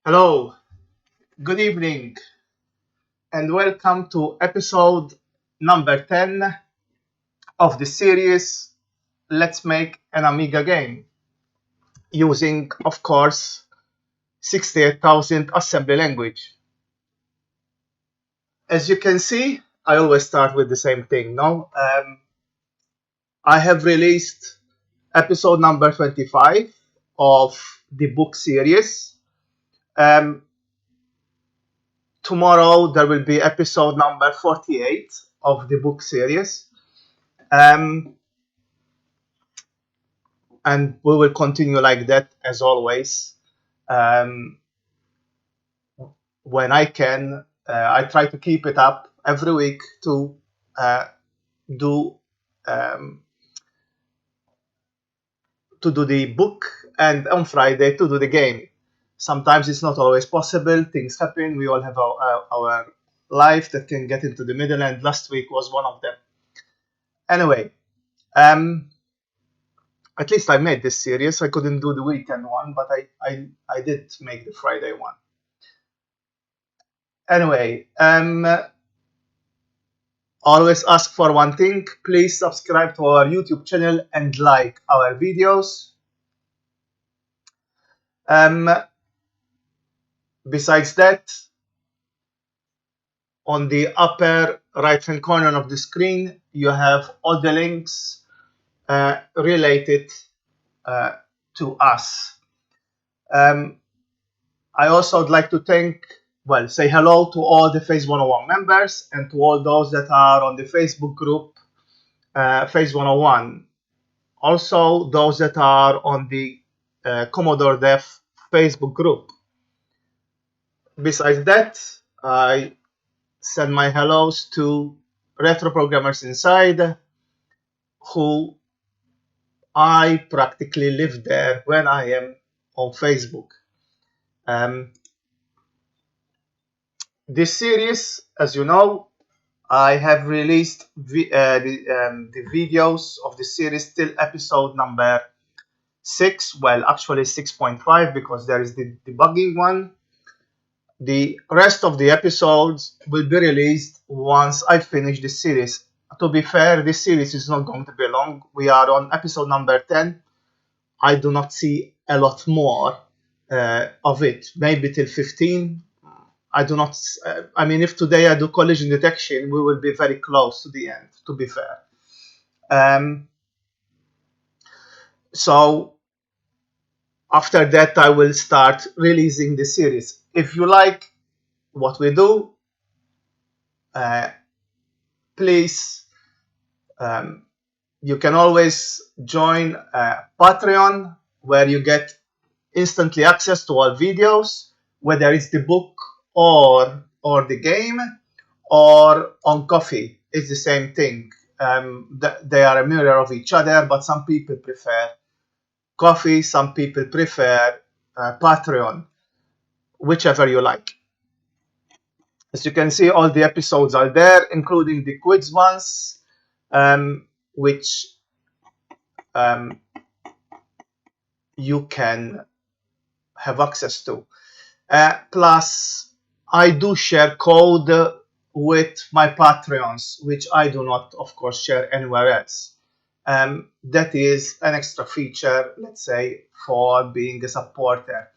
Hello, good evening, and welcome to episode number 10 of the series Let's Make an Amiga Game using, of course, 68,000 assembly language. As you can see, I always start with the same thing. No, I have released episode number 25 of the book series. Tomorrow there will be episode number 48 of the book series. And we will continue like that as always. When I can, I try to keep it up every week to do the book, and on Friday to do the game. Sometimes it's not always possible. Things happen. We all have our life that can get into the middle, and last week was one of them. Anyway, at least I made this series. I couldn't do the weekend one, but I did make the Friday one. Anyway, always ask for one thing. Please subscribe to our YouTube channel and like our videos. Besides that, on the upper right hand corner of the screen, you have all the links related to us. I also would like to say hello to all the Phaze101 members and to all those that are on the Facebook group Phaze101. Also, those that are on the Commodore Dev Facebook group. Besides that, I send my hellos to retro programmers inside, who I practically live there when I am on Facebook. This series, as you know, I have released the videos of the series till episode number 6. Well, actually 6.5, because there is the debugging one. The rest of the episodes will be released once I finish the series. To be fair, this series is not going to be long. We are on episode number 10. I do not see a lot more of it. Maybe till 15. I do not. I mean, if today I do collision detection, we will be very close to the end, to be fair. So after that, I will start releasing the series. If you like what we do, please, you can always join Patreon, where you get instantly access to all videos, whether it's the book or the game, or on Coffee. It's the same thing. They are a mirror of each other, but some people prefer Coffee, some people prefer Patreon, whichever you like. As you can see, all the episodes are there, including the quiz ones, which you can have access to. Plus, I do share code with my Patreons, which I do not, of course, share anywhere else. That is an extra feature, let's say, for being a supporter.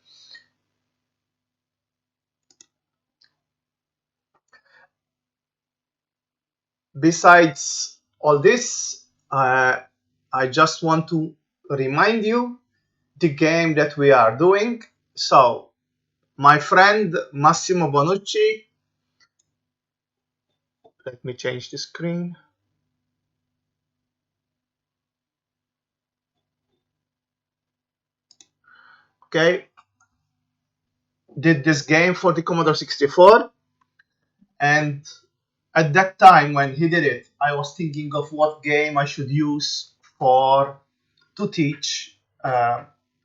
Besides all this, I just want to remind you the game that we are doing. So, my friend Massimo Bonucci, let me change the screen. Okay, did this game for the Commodore 64, and at that time when he did it, I was thinking of what game I should use for to teach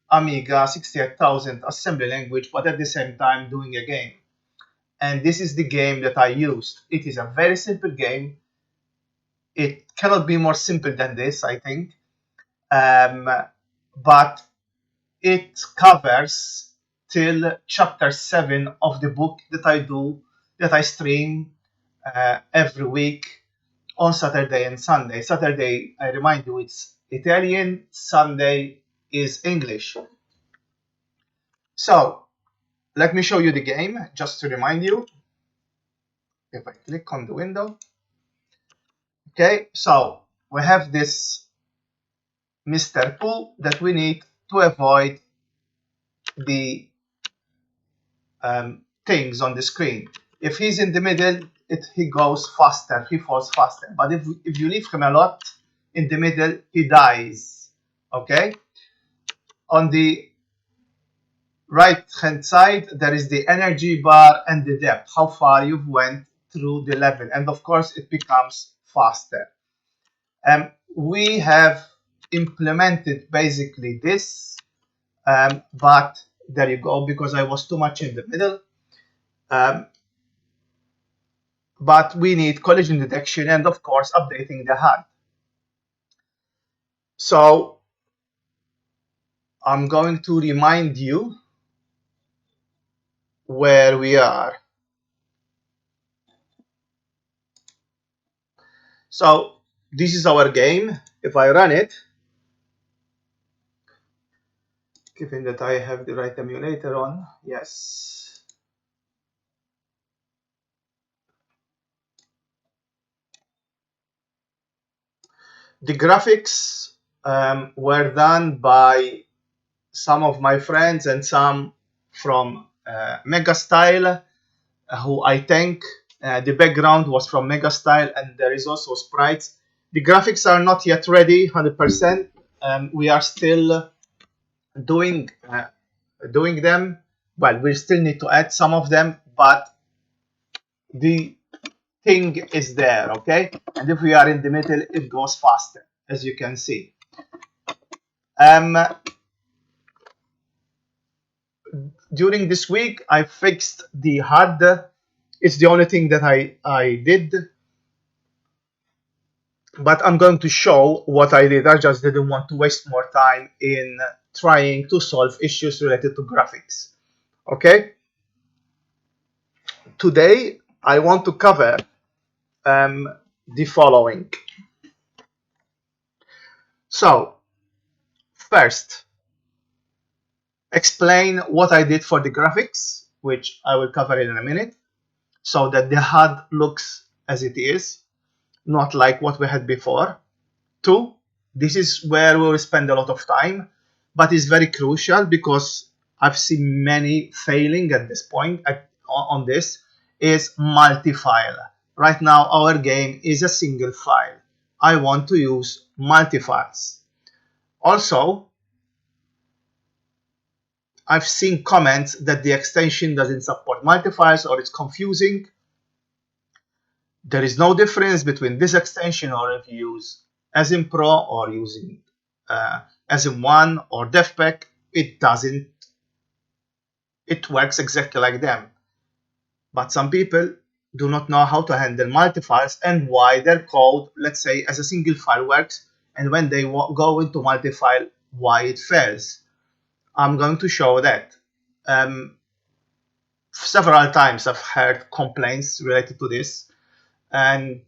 Amiga 68000 assembly language, but at the same time doing a game. And this is the game that I used. It is a very simple game. It cannot be more simple than this, I think. Um, but it covers till chapter 7 of the book that I stream every week on Saturday and Sunday. Saturday, I remind you, it's Italian. Sunday is English. So let me show you the game just to remind you. If I click on the window, okay, so we have this Mr. Pooh that we need to avoid the things on the screen. If he's in the middle, he goes faster, he falls faster. But if you leave him a lot in the middle, he dies. Okay? On the right hand side, there is the energy bar and the depth, how far you've went through the level. And of course, it becomes faster. We have implemented basically this, but there you go, because I was too much in the middle. But we need collision detection and of course updating the HUD. So I'm going to remind you where we are. So this is our game. If I run it, given that I have the right emulator on, yes. The graphics were done by some of my friends and some from Megastyle, who I thank. The background was from Megastyle, and there is also sprites. The graphics are not yet ready 100%. We are still doing them. Well, we still need to add some of them, but the thing is there, okay? And if we are in the middle, it goes faster, as you can see. During this week, I fixed the HUD. It's the only thing that I did. But I'm going to show what I did. I just didn't want to waste more time in trying to solve issues related to graphics. Okay? Today, I want to cover the following. So, first, explain what I did for the graphics, which I will cover in a minute, so that the HUD looks as it is, not like what we had before. Two, this is where we will spend a lot of time, but it's very crucial because I've seen many failing at this point on this, is multi-file. Right now, our game is a single file. I want to use multi-files. Also, I've seen comments that the extension doesn't support multi-files or it's confusing. There is no difference between this extension or if you use Asim Pro or using Asim1 or DevPack. It doesn't. It works exactly like them. But some people do not know how to handle multi-files and why their code, let's say, as a single file works, and when they go into multi-file, why it fails. I'm going to show that. several times I've heard complaints related to this, and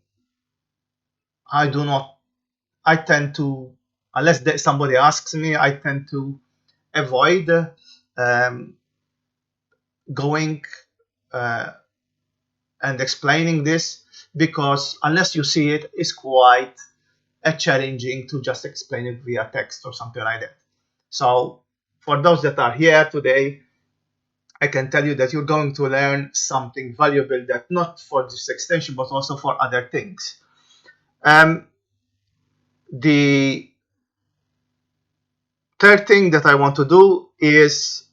I do not. I tend to, unless somebody asks me, I tend to avoid um, going uh, and explaining this, because unless you see it, it's quite challenging to just explain it via text or something like that. So for those that are here today, I can tell you that you're going to learn something valuable, that not for this extension but also for other things. The third thing that I want to do is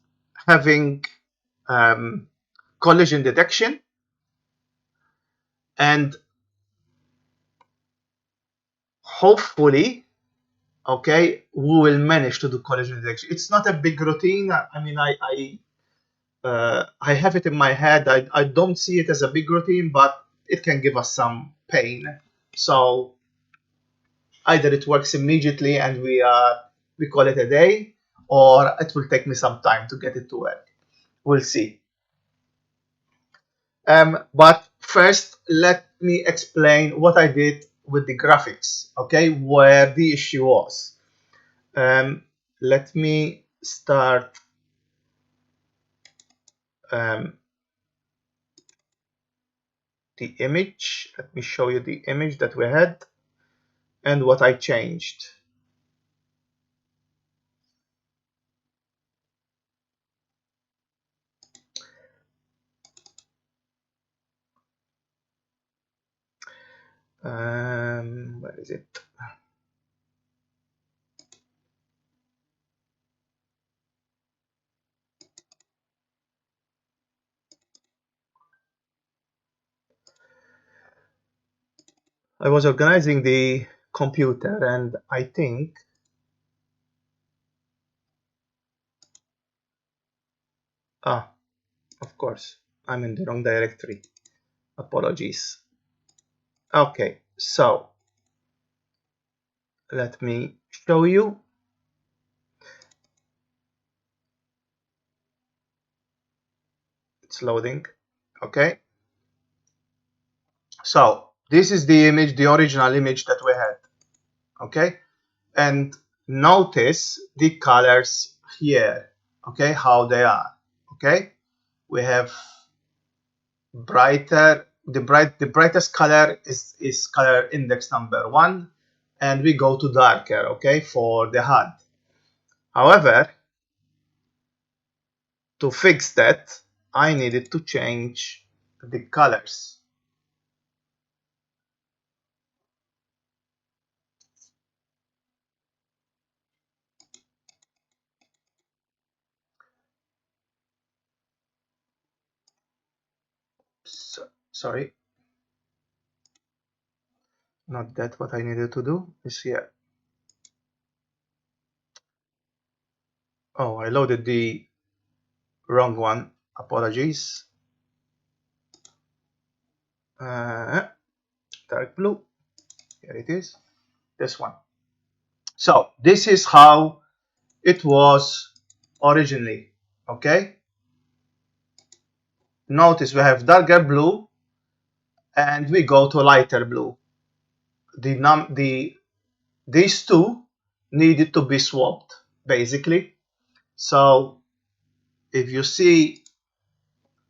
having um, collision detection, and hopefully, okay, we will manage to do collision detection. It's not a big routine. I mean, I have it in my head. I don't see it as a big routine, but it can give us some pain. So either it works immediately and we call it a day, or it will take me some time to get it to work. We'll see. But first, let me explain what I did with the graphics, okay, where the issue was. Let me start um, the image. Let me show you the image that we had and what I changed. Where is it? I was organizing the computer and I think of course I'm in the wrong directory. Apologies. Okay, so let me show you. It's loading. Okay, so this is the image, the original image that we had. Okay, and notice the colors here. Okay, how they are. Okay, we have brighter, the brightest color is color index number 1, and we go to darker, okay, for the HUD. However, to fix that, I needed to change the colors. Sorry, not that. What I needed to do is here. Oh, I loaded the wrong one. Apologies. Dark blue. Here it is. This one. So this is how it was originally. Okay. Notice we have darker blue and we go to lighter blue. These two needed to be swapped basically. So if you see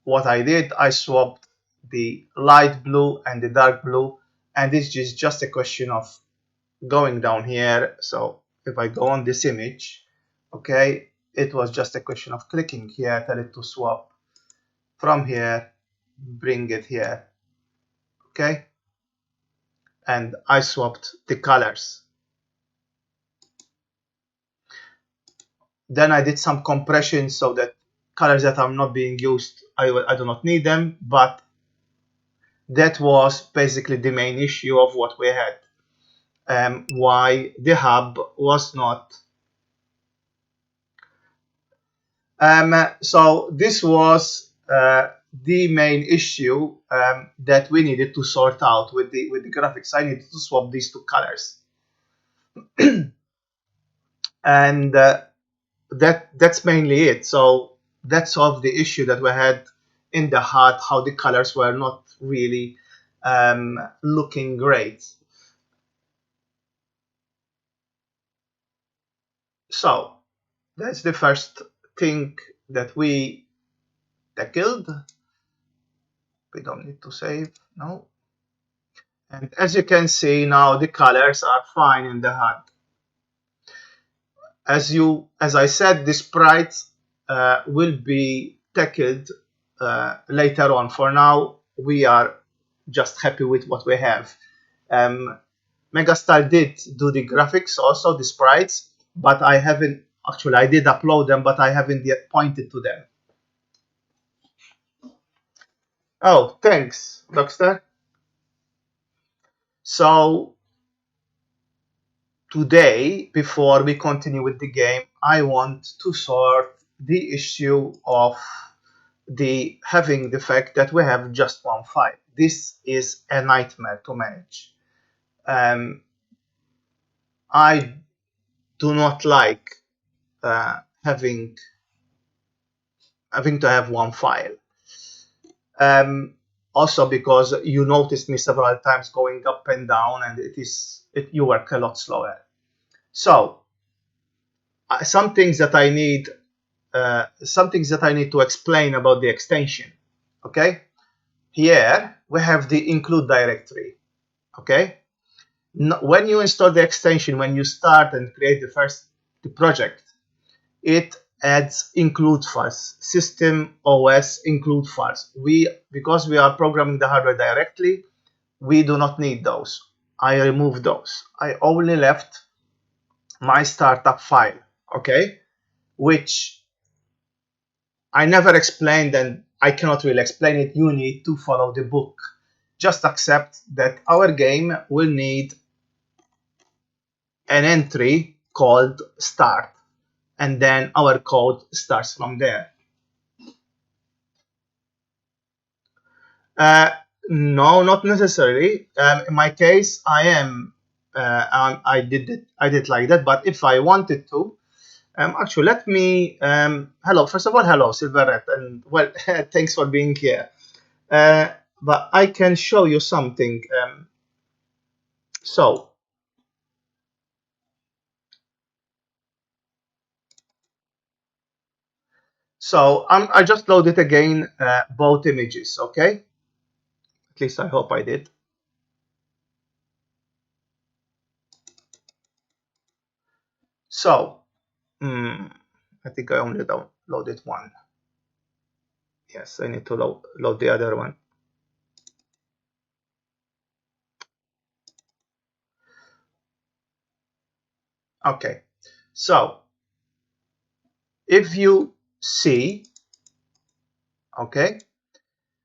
what I did, I swapped the light blue and the dark blue, and this is just a question of going down here. So if I go on this image, okay, it was just a question of clicking here, tell it to swap from here, bring it here, okay, and I swapped the colors. Then I did some compression so that colors that are not being used, I do not need them, but that was basically the main issue of what we had. Why the hub was not. So this was the main issue that we needed to sort out with the graphics. I needed to swap these two colors, and that's mainly it. So that solved the issue that we had in the HUD how the colors were not really looking great. So that's the first thing that we tackled. We don't need to save, no. And as you can see now, the colors are fine in the HUD. As I said, the sprites will be tackled later on. For now, we are just happy with what we have. Megastar did do the graphics, also the sprites, but I haven't actually. I did upload them, but I haven't yet pointed to them. Oh, thanks, Doxter. So today, before we continue with the game, I want to sort the issue of the having the fact that we have just one file. This is a nightmare to manage. I do not like having to have one file. Also because you noticed me several times going up and down, and you work a lot slower. So some things that I need to explain about the extension. Okay, here we have the include directory. Okay, when you install the extension, when you start and create the project, it adds include files, system OS include files. Because we are programming the hardware directly, we do not need those. I removed those. I only left my startup file, okay, which I never explained, and I cannot really explain it. You need to follow the book. Just accept that our game will need an entry called start, and then our code starts from there. No, not necessarily. In my case, I did it like that. But if I wanted to, actually, let me. Hello, first of all, hello, Silverette, and well, thanks for being here. But I can show you something. So I just loaded again both images. Okay, at least I hope I did. So I think I only downloaded one. Yes, I need to load the other one. Okay, so if you see, okay,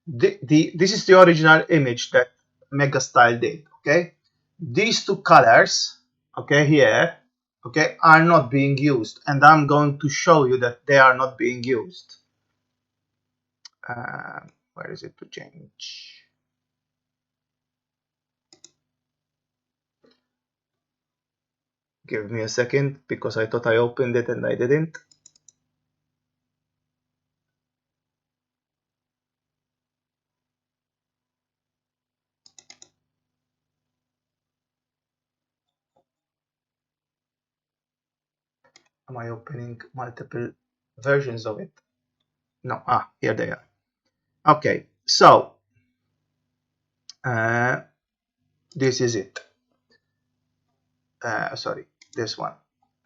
this is the original image that Megastyle did. Okay, these two colors, okay, here, okay, are not being used, and I'm going to show you that they are not being used. Where is it to change? Give me a second, because I thought I opened it and I didn't. Am I opening multiple versions of it? No. Here they are. Okay, so this is it. Sorry, this one.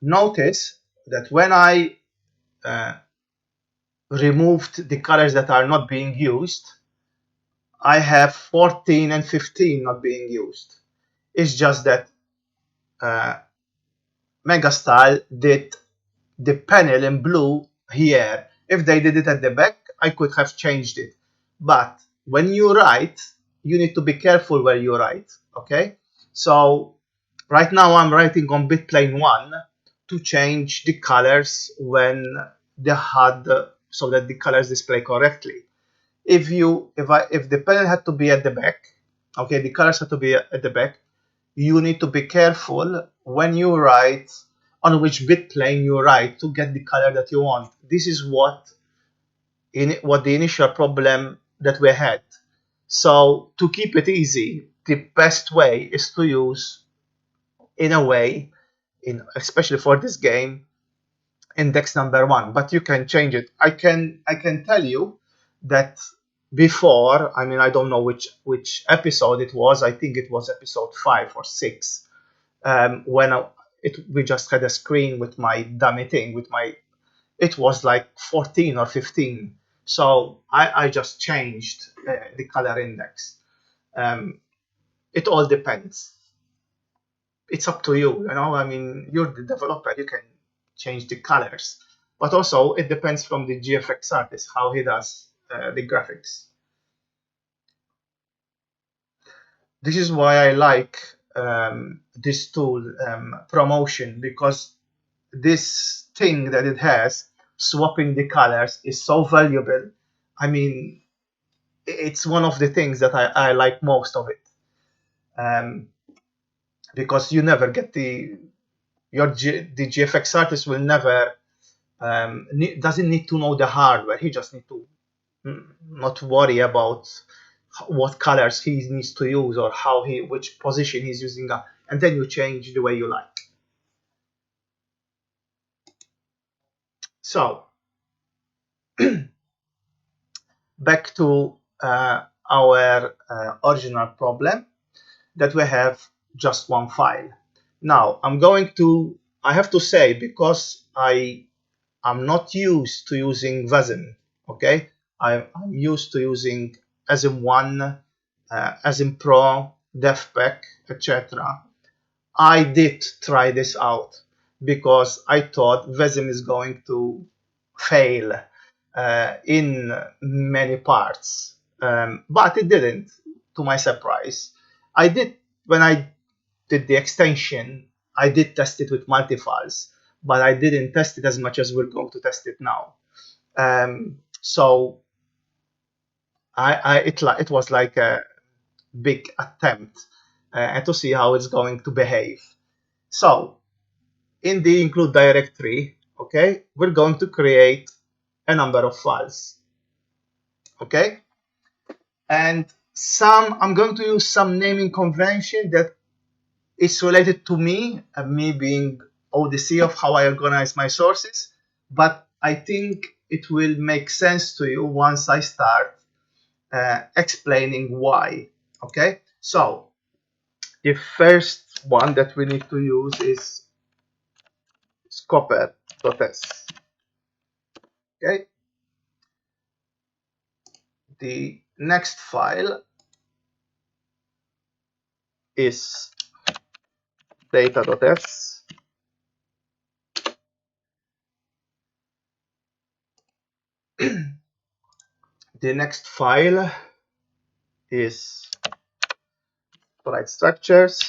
Notice that when I removed the colors that are not being used, I have 14 and 15 not being used. It's just that Megastyle did the panel in blue here. If they did it at the back, I could have changed it. But when you write, you need to be careful where you write. Okay, so right now I'm writing on bitplane 1 to change the colors when the HUD, so that the colors display correctly. If the panel had to be at the back, okay, the colors had to be at the back, you need to be careful when you write on which bit plane you write to get the color that you want. This is what what the initial problem that we had. So to keep it easy, the best way is to use, in a way, especially for this game, index number one. But you can change it. I can tell you that before, I mean, I don't know which episode it was. I think it was episode 5 or 6. When we just had a screen with my dummy thing with my, it was like 14 or 15. So I just changed the color index. Um, it all depends. It's up to you, you know. I mean, you're the developer, you can change the colors, but also it depends from the GFX artist how he does the graphics. This is why I like this tool, promotion, because this thing that it has, swapping the colors, is so valuable. I mean, it's one of the things that I like most of it, um, because you never get the GFX artist will never doesn't need to know the hardware. He just need to not worry about what colors he needs to use or which position he's using, and then you change the way you like. So back to our original problem, that we have just one file. Now I have to say, because I'm not used to using Vazen, okay? I'm used to using ASM1, ASM Pro, DevPack, etc. I did try this out because I thought Vesim is going to fail in many parts, but it didn't, to my surprise. I did, when I did the extension, I did test it with multi-files, but I didn't test it as much as we're going to test it now. So it was like a big attempt to see how it's going to behave. So in the include directory, okay, we're going to create a number of files, okay, and I'm going to use some naming convention that is related to me being ODC of how I organize my sources, but I think it will make sense to you once I start explaining why. Okay, so the first one that we need to use is scopper.s. Okay, the next file is data.s. The next file is sprite structures.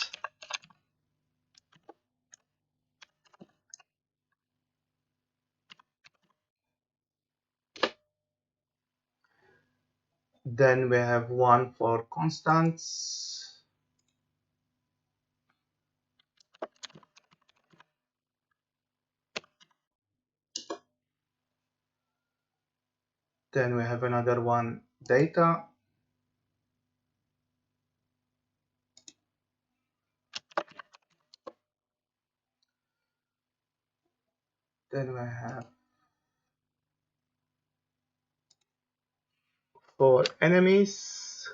Then we have one for constants. Then we have another one, data. Then we have for enemies.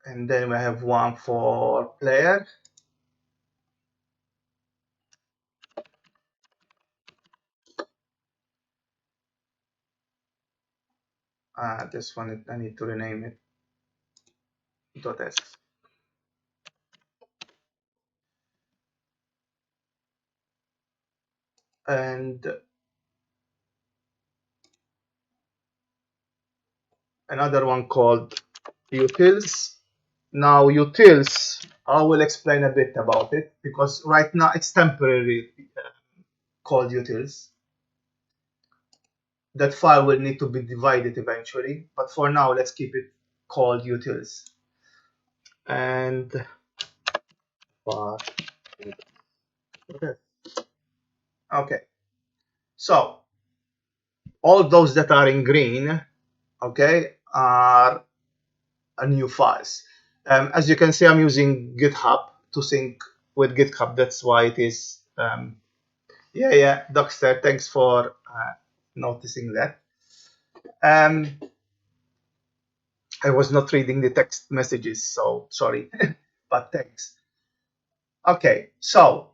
And then we have one for player. This one I need to rename it .s. And another one called utils. Now utils, I will explain a bit about it, because right now it's temporarily called utils. That file will need to be divided eventually, but for now let's keep it called utils. And okay. Okay, so all those that are in green, okay, are a new files. As you can see, I'm using GitHub to sync with GitHub. That's why it is. Yeah, Dockster, thanks for noticing that. I was not reading the text messages, so sorry, but thanks. Okay, so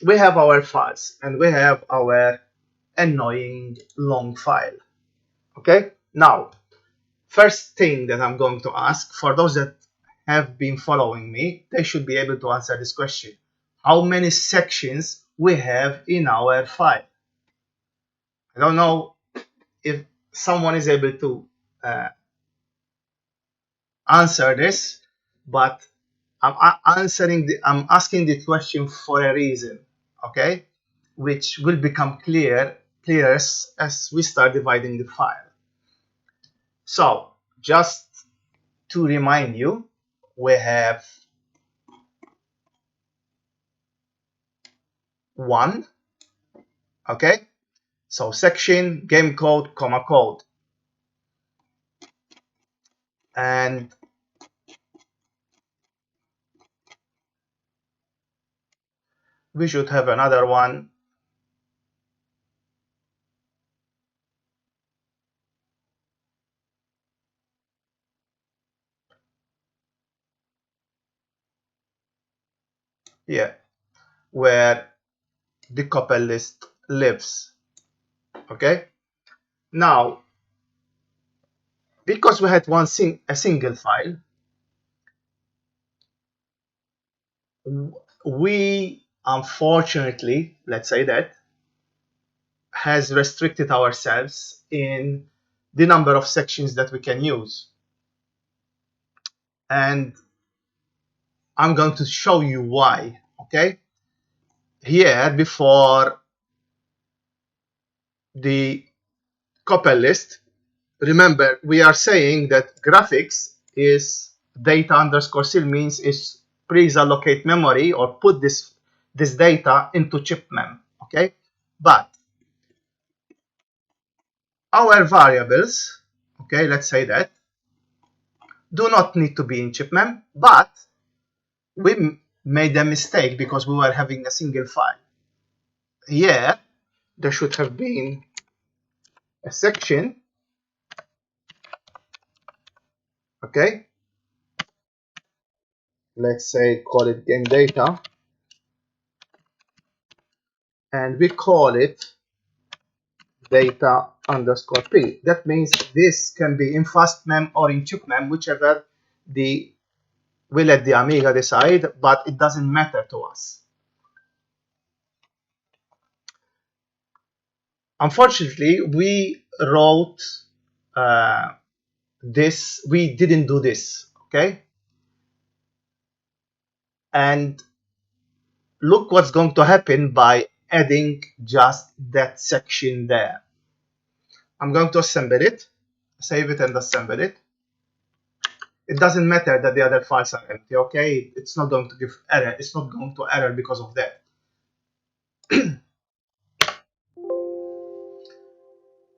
we have our files and we have our annoying long file. Okay, now, first thing that I'm going to ask for those that have been following me, they should be able to answer this question. How many sections we have in our file? I don't know if someone is able to uh, answer this, but I'm asking the question for a reason, okay, which will become clearer as we start dividing the file. So just to remind you, we have one, okay, so section, game code, comma code, and we should have another one, yeah, where the couple list lives, okay. Now, because we had a single file, we unfortunately, let's say that, has restricted ourselves in the number of sections that we can use. And I'm going to show you why, okay? Here, before the couple list, remember, we are saying that graphics is data underscore still means is please allocate memory or put this data into chip mem, okay? But our variables, okay, let's say that, do not need to be in chip mem, but we made a mistake because we were having a single file. Here, there should have been a section, okay, let's say call it game data, and we call it data underscore p. That means this can be in fast mem or in chip mem, whichever we let the Amiga decide, but it doesn't matter to us. Unfortunately, we wrote we didn't do this, okay? And look what's going to happen by adding just that section there. I'm going to assemble it, save it and assemble it. It doesn't matter that the other files are empty, okay? It's not going to give error. It's not going to error because of that.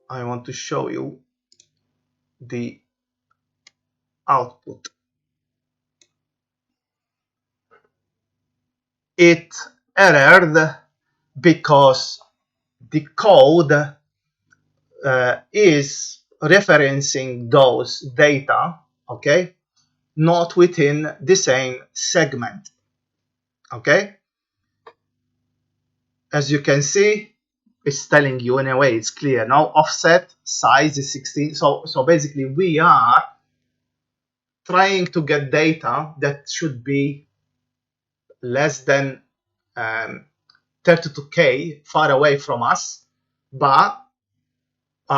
I want to show you the output. It errored because the code is referencing those data, okay, not within the same segment, okay. As you can see, it's telling you in a way it's clear now. Offset size is 16. So basically we are trying to get data that should be less than 32K far away from us, but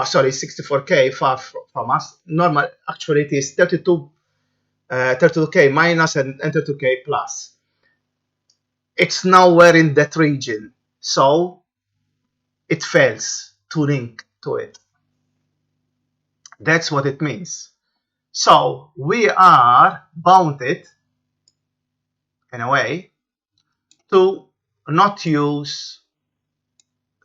sorry, 64K far from us. Normal, actually, it is 32K minus and 32K plus. It's nowhere in that region, so it fails to link to it. That's what it means. So we are bounded, in a way, to not use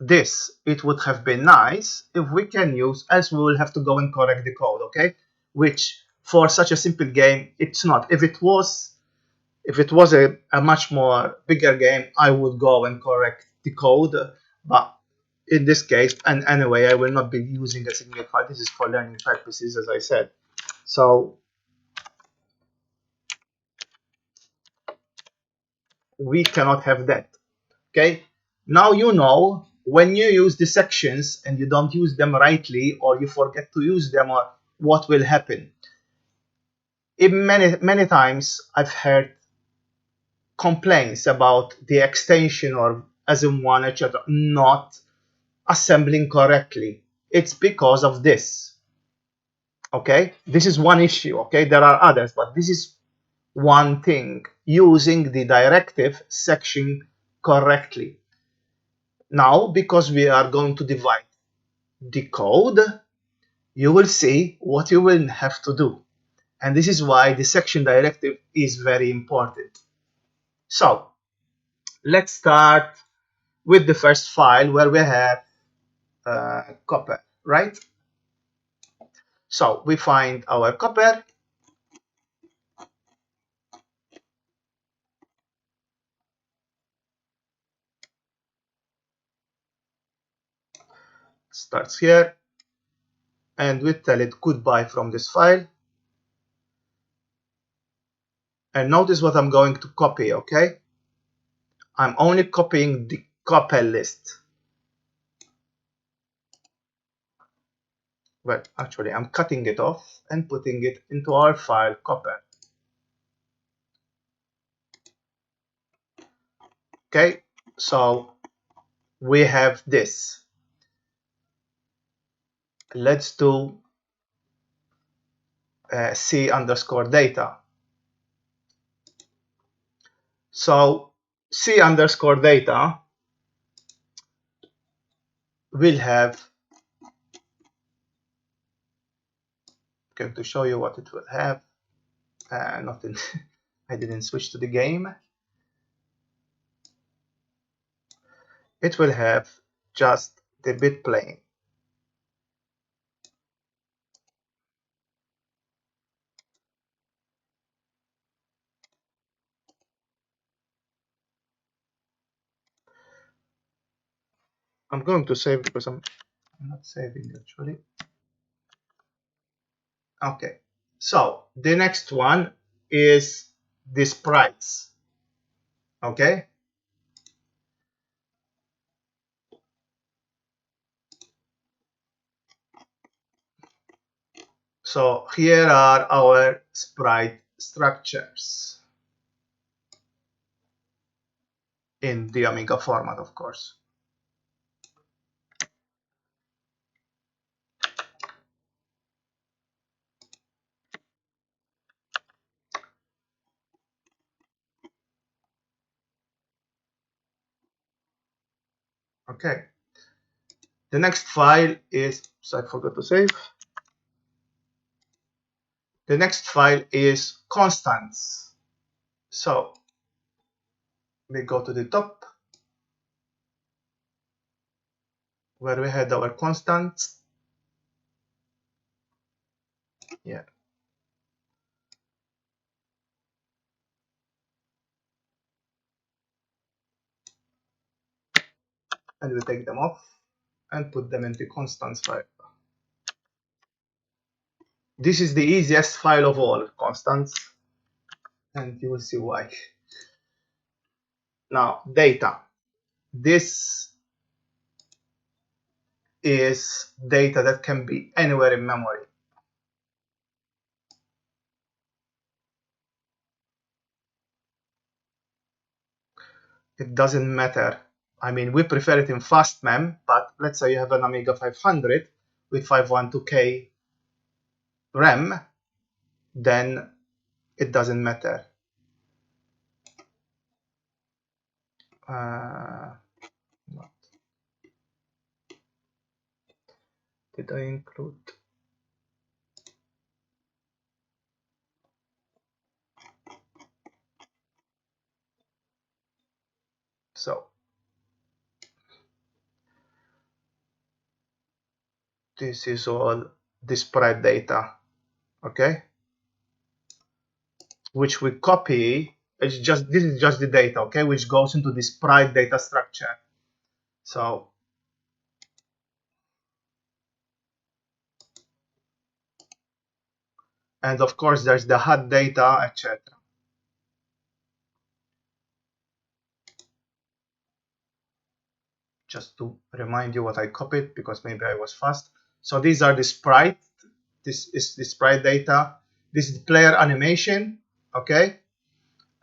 this, it would have been nice if we can use, else we will have to go and correct the code, okay? Which for such a simple game, it's not. If it was a much more bigger game, I would go and correct the code. But in this case, and anyway, I will not be using a single file. This is for learning purposes, as I said. So we cannot have that. Okay. Now you know when you use the sections and you don't use them rightly, or you forget to use them, or what will happen. In many times I've heard complaints about the extension or as in one etc. not assembling correctly. It's because of this. Okay, this is one issue. Okay, there are others, but this is one thing, using the directive section correctly. Now, because we are going to divide the code, you will see what you will have to do. And this is why the section directive is very important. So let's start with the first file where we have copper, right? So we find our copper. Starts here, and we tell it goodbye from this file. And notice what I'm going to copy, okay? I'm only copying the copper list. Well, actually, I'm cutting it off and putting it into our file copper. Okay, so we have this. Let's do C underscore data. So C underscore data will have, going to show you what it will have. Nothing. I didn't switch to the game. It will have just the bit plane. I'm going to save because I'm not saving actually. Okay, so the next one is the sprites. Okay, so here are our sprite structures in the Amiga format, of course. Okay, the next file is, so I forgot to save. The next file is constants. So we go to the top where we had our constants. Yeah. And we take them off and put them into constants file. This is the easiest file of all, constants, and you will see why. Now, data. This is data that can be anywhere in memory. It doesn't matter. I mean, we prefer it in fast mem, but let's say you have an Amiga 500 with 512K RAM, then it doesn't matter. What did I include? So This is all the sprite data, okay, which we copy. It's just, this is just the data, okay, which goes into the sprite data structure. So and of course there's the HUD data, etc. Just to remind you what I copied, because maybe I was fast. So these are the sprite. This is the sprite data. This is the player animation, okay,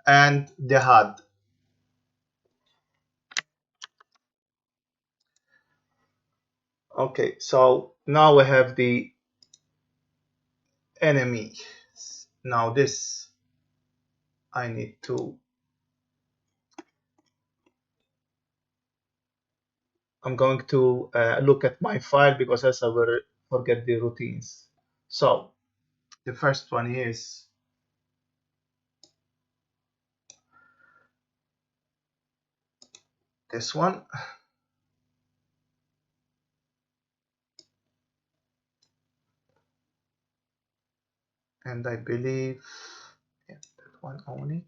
and the HUD. Okay, so now we have the enemy. Now this I need to, I'm going to look at my file, because else I will forget the routines. So the first one is this one, and I believe, yeah, that one only.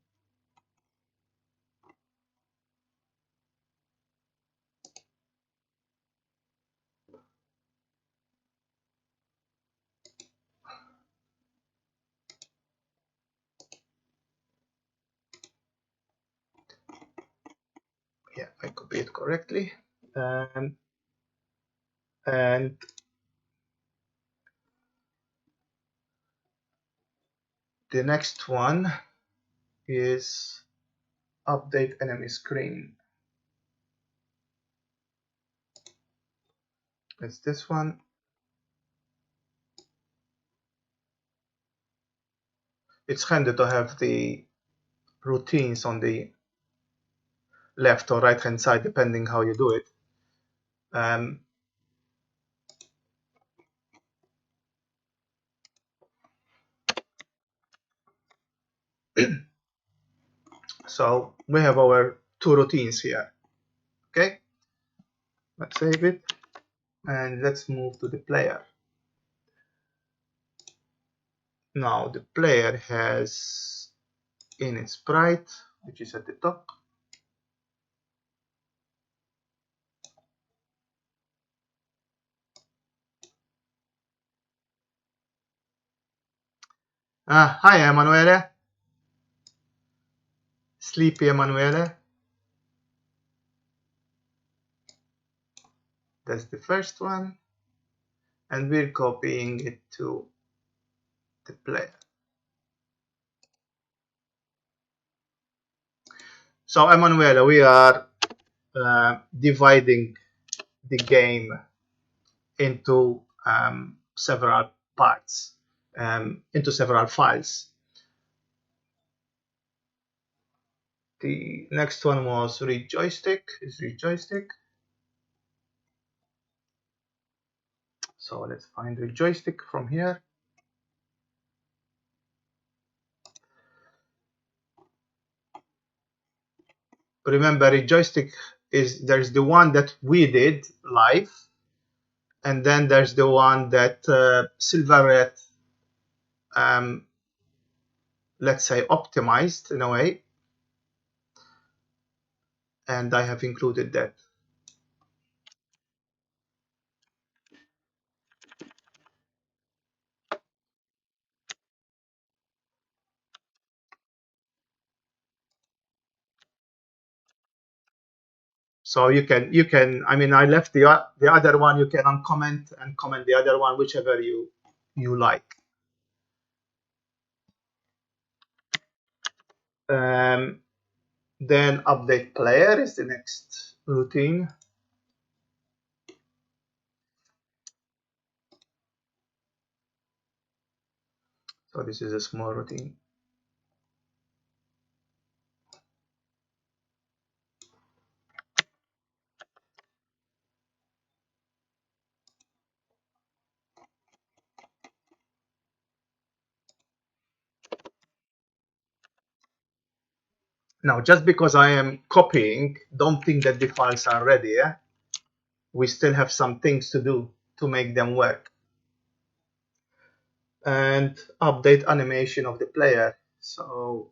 Yeah, I copied it correctly. And the next one is update enemy screen. It's this one. It's handy to have the routines on the left or right hand side, depending how you do it. So we have our two routines here. Okay, let's save it and let's move to the player. Now the player has init sprite, which is at the top. Hi Emanuele. Sleepy Emanuele. That's the first one, and we're copying it to the player. So Emanuele, we are dividing the game into several parts, into several files. The next one was read joystick. Is read joystick. So let's find the joystick from here. Remember, a joystick is, there's the one that we did live, and then there's the one that Silverette, let's say, optimized in a way, and I have included that. So you can, I mean, I left the other one. You can uncomment and comment the other one, whichever you like. Then update player is the next routine. So this is a small routine. Now, just because I am copying, don't think that the files are ready. Yeah? We still have some things to do to make them work. And update animation of the player. So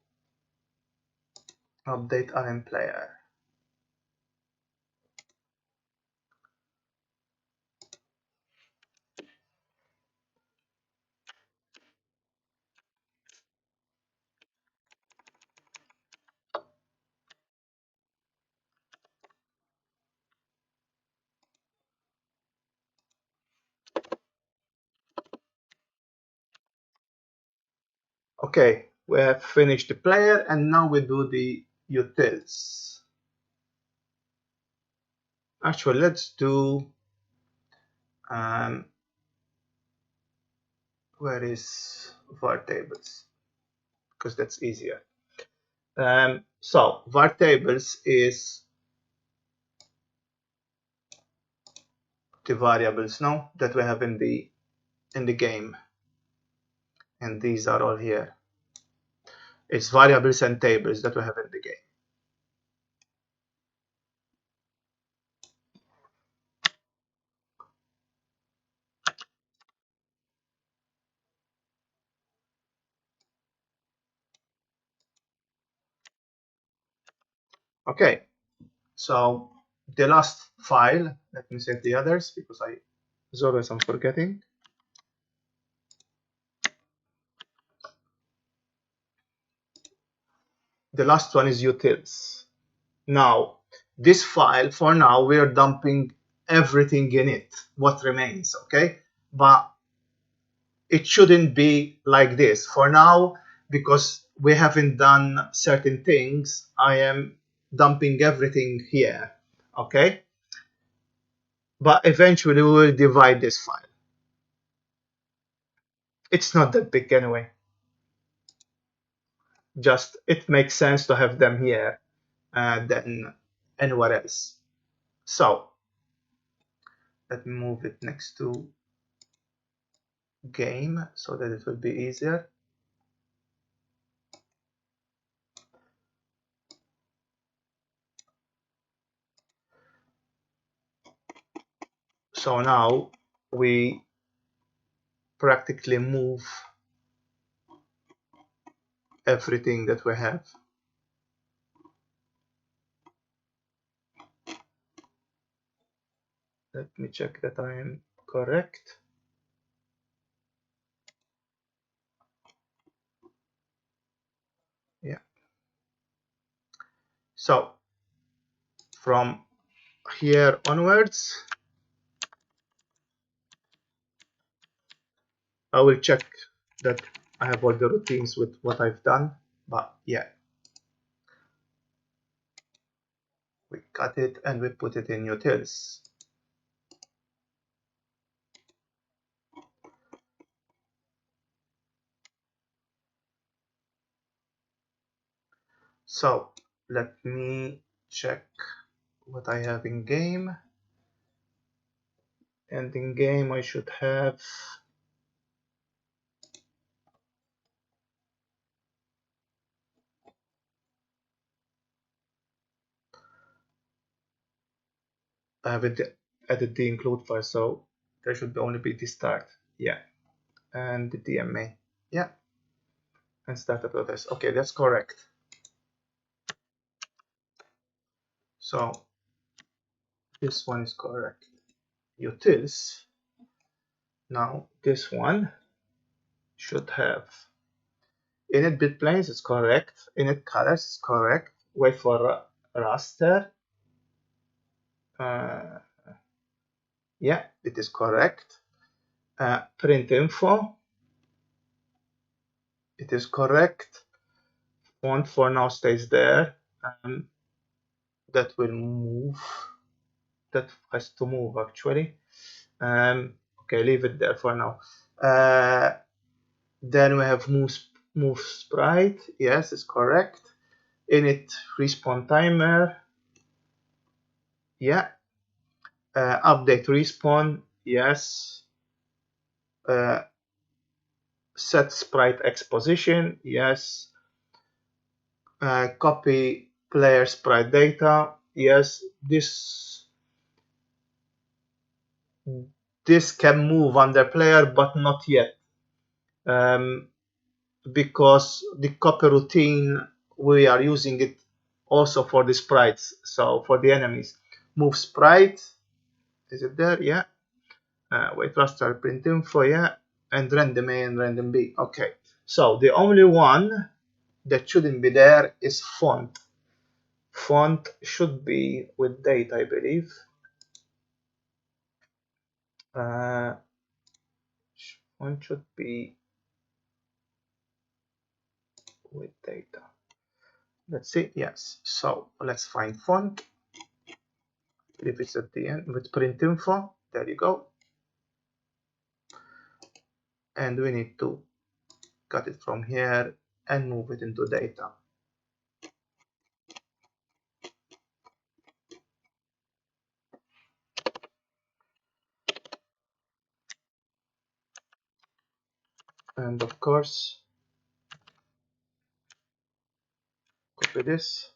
update anim player. Okay, we have finished the player, and now we do the utils. Actually, let's do where is var tables, because that's easier. So var tables is the variables now that we have in the game, and these are all here. It's variables and tables that we have in the game. Okay, so the last file, let me save the others because as always I'm forgetting. The last one is utils. Now, this file, for now, we are dumping everything in it, what remains, okay? But it shouldn't be like this. For now, because we haven't done certain things, I am dumping everything here, okay? But eventually we will divide this file. It's not that big anyway. Just it makes sense to have them here than anywhere else. So let me move it next to game so that it will be easier. So now we practically move everything that we have. Let me check that I am correct. Yeah. So from here onwards, I will check that I have all the routines with what I've done. But yeah, we cut it and we put it in utils. So let me check what I have in game. And in game I should have added the include file, so there should only be the start. Yeah. And the DMA. Yeah. And startup others. Okay, that's correct. So this one is correct. Utils. Now this one should have init bit planes is correct. Init colors is correct. Wait for raster. Yeah, it is correct. Print info. It is correct. Font for now stays there. That will move. That has to move actually. Okay, leave it there for now. Then we have move sprite. Yes, it's correct. Init respawn timer. Yeah. Update respawn. Yes. Set sprite exposition. Yes. Copy player sprite data. Yes. this can move under player, but not yet, because the copy routine, we are using it also for the sprites. So for the enemies, move sprite, is it there? Yeah. Wait, raster print info, yeah, and random A and random B. Okay, so the only one that shouldn't be there is font. Font should be with date, I believe. Font should be with data. Let's see. Yes. So let's find font. If it's at the end with print info, there you go. And we need to cut it from here and move it into data. And of course, copy this.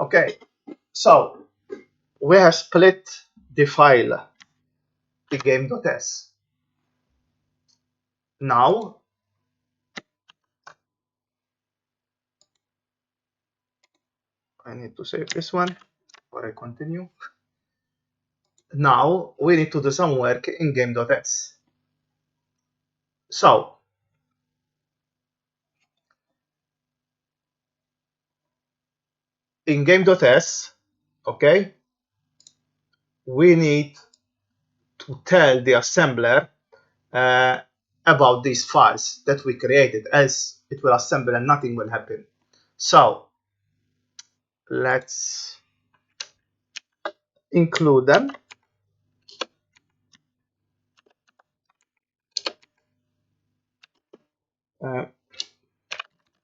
Okay, so we have split the file, the game.s. Now I need to save this one before I continue. Now we need to do some work in game.s. So in game.s, okay, we need to tell the assembler about these files that we created, else it will assemble and nothing will happen. So let's include them.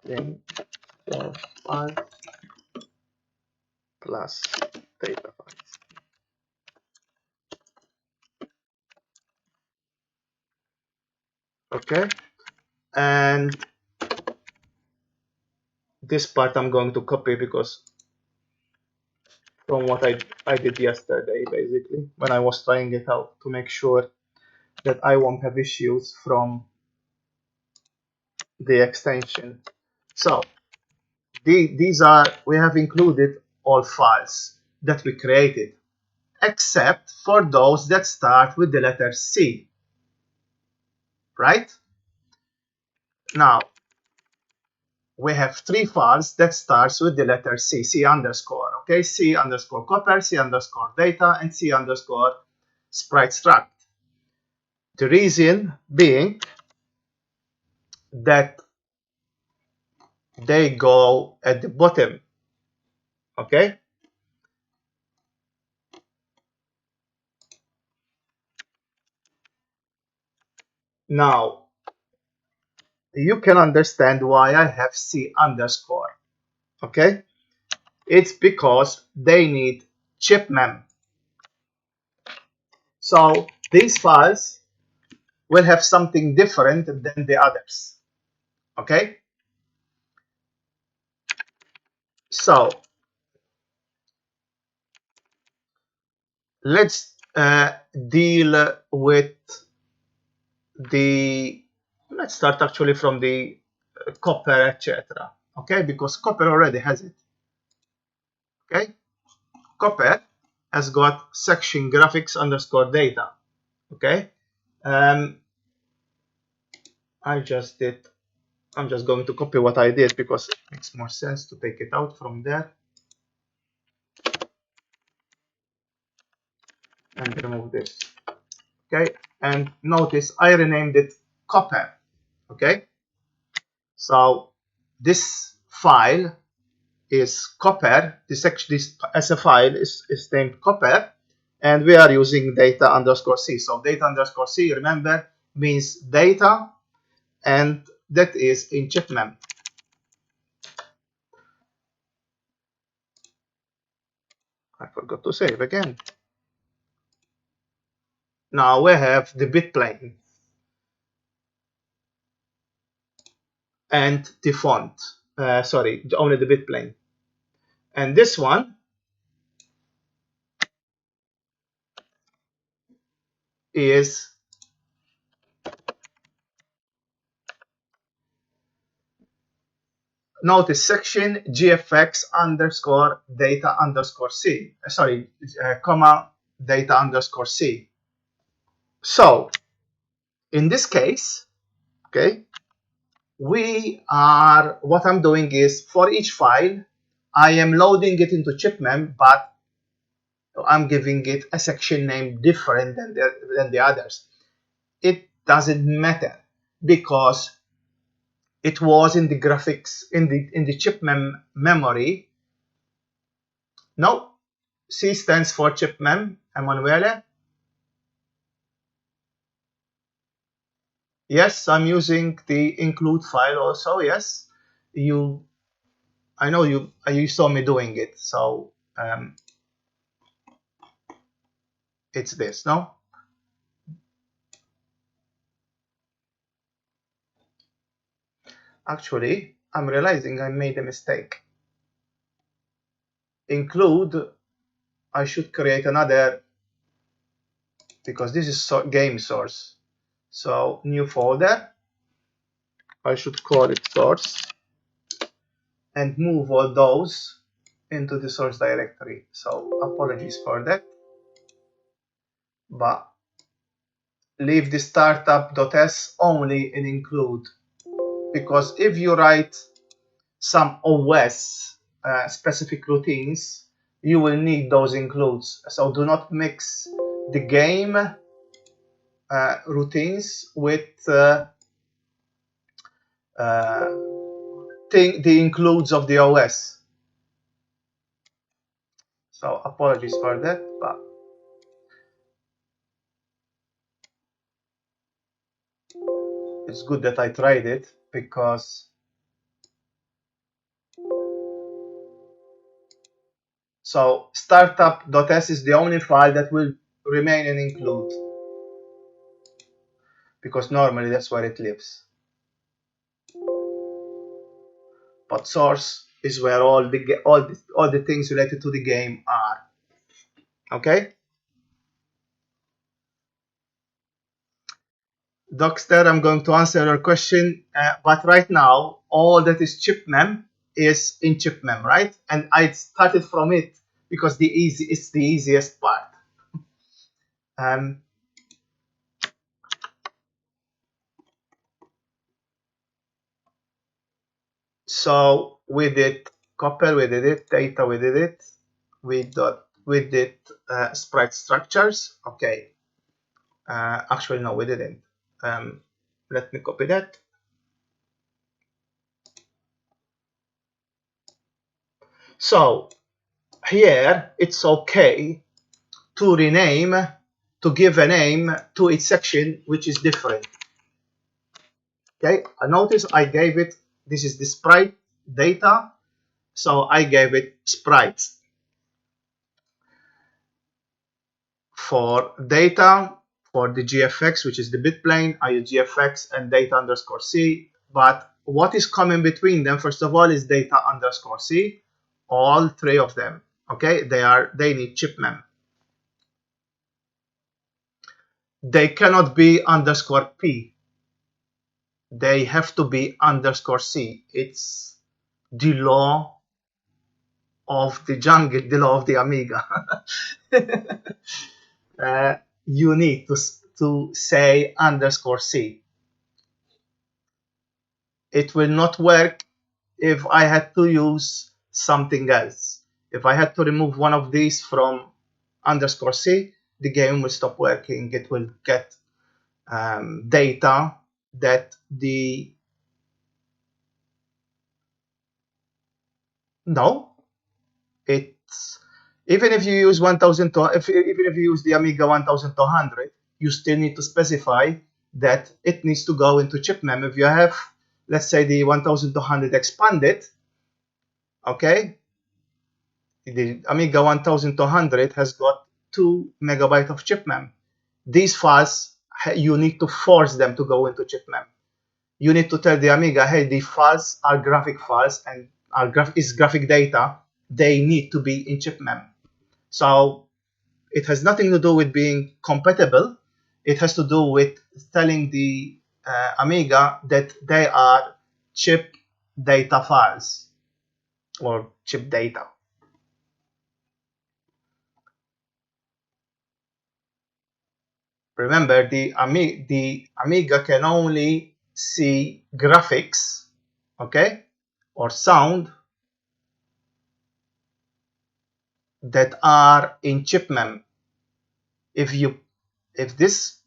Game file plus data files. Okay, and this part I'm going to copy because from what I did yesterday, basically, when I was trying it out to make sure that I won't have issues from the extension. So these are, we have included all files that we created, except for those that start with the letter C, right? Now, we have 3 files that starts with the letter C, C underscore, okay? C underscore copper, C underscore data, and C underscore sprite struct. The reason being that they go at the bottom, okay? Now, you can understand why I have C underscore, okay? It's because they need chip mem. So these files will have something different than the others, okay? So let's deal with the, let's start actually from the copper, etc. Okay, because copper already has it. Okay, copper has got section graphics underscore data. Okay, I just did, I'm just going to copy what I did because it makes more sense to take it out from there and remove this. Okay, and notice I renamed it copper. Okay, so this file is copper. This actually as a file is named copper, and we are using data underscore C. So data underscore C, remember, means data, and that is in chipmem. I forgot to save again. Now we have the bit plane and the font. Sorry, only the bit plane. And this one is notice section GFX underscore data underscore C. Sorry, comma data underscore C. So in this case, okay, what I'm doing is for each file, I am loading it into chipmem, but I'm giving it a section name different than the others. It doesn't matter because it was in the graphics in the chipmem memory. No, C stands for chipmem, Emanuele. Yes, I'm using the include file also. Yes, I know you saw me doing it, so it's this. No, actually, I'm realizing I made a mistake. Include, I should create another because this is game source. So new folder, I should call it source and move all those into the source directory. So apologies for that, but leave the startup.s only in include, because if you write some OS specific routines, you will need those includes. So do not mix the game routines with the includes of the OS. So apologies for that, but it's good that I tried it because so startup.s is the only file that will remain in include because normally that's where it lives. But source is where all the things related to the game are. Okay, Dockster, I'm going to answer your question, but right now all that is chipmem is in chipmem, right? And I started from it because it's the easiest part. So we did couple, we did it, data, we did it, we did sprite structures. Okay, actually no, we didn't. Let me copy that. So here it's okay to give a name to each section which is different. Okay, notice I gave it, this is the sprite data, so I gave it sprites. For data, for the GFX, which is the bit plane, I use GFX and data underscore C. But what is coming between them, first of all, is data underscore C. All three of them, okay, they need chipmem. They cannot be underscore P. They have to be underscore C. It's the law of the jungle, the law of the Amiga. You need to say underscore C. It will not work if I had to use something else. If I had to remove one of these from underscore C, the game will stop working. It will get data that it's even if you use 1000 even if you use the Amiga 1200, you still need to specify that it needs to go into chipmem. If you have, let's say, the 1200 expanded, okay, the Amiga 1200 has got 2 megabytes of chip mem. These files, you need to force them to go into chip mem. You need to tell the Amiga, hey, the files are graphic files and is graphic data. They need to be in chip mem. So it has nothing to do with being compatible. It has to do with telling the Amiga that they are chip data files or chip data. Remember, the Amiga can only see graphics, okay, or sound that are in chip mem. If this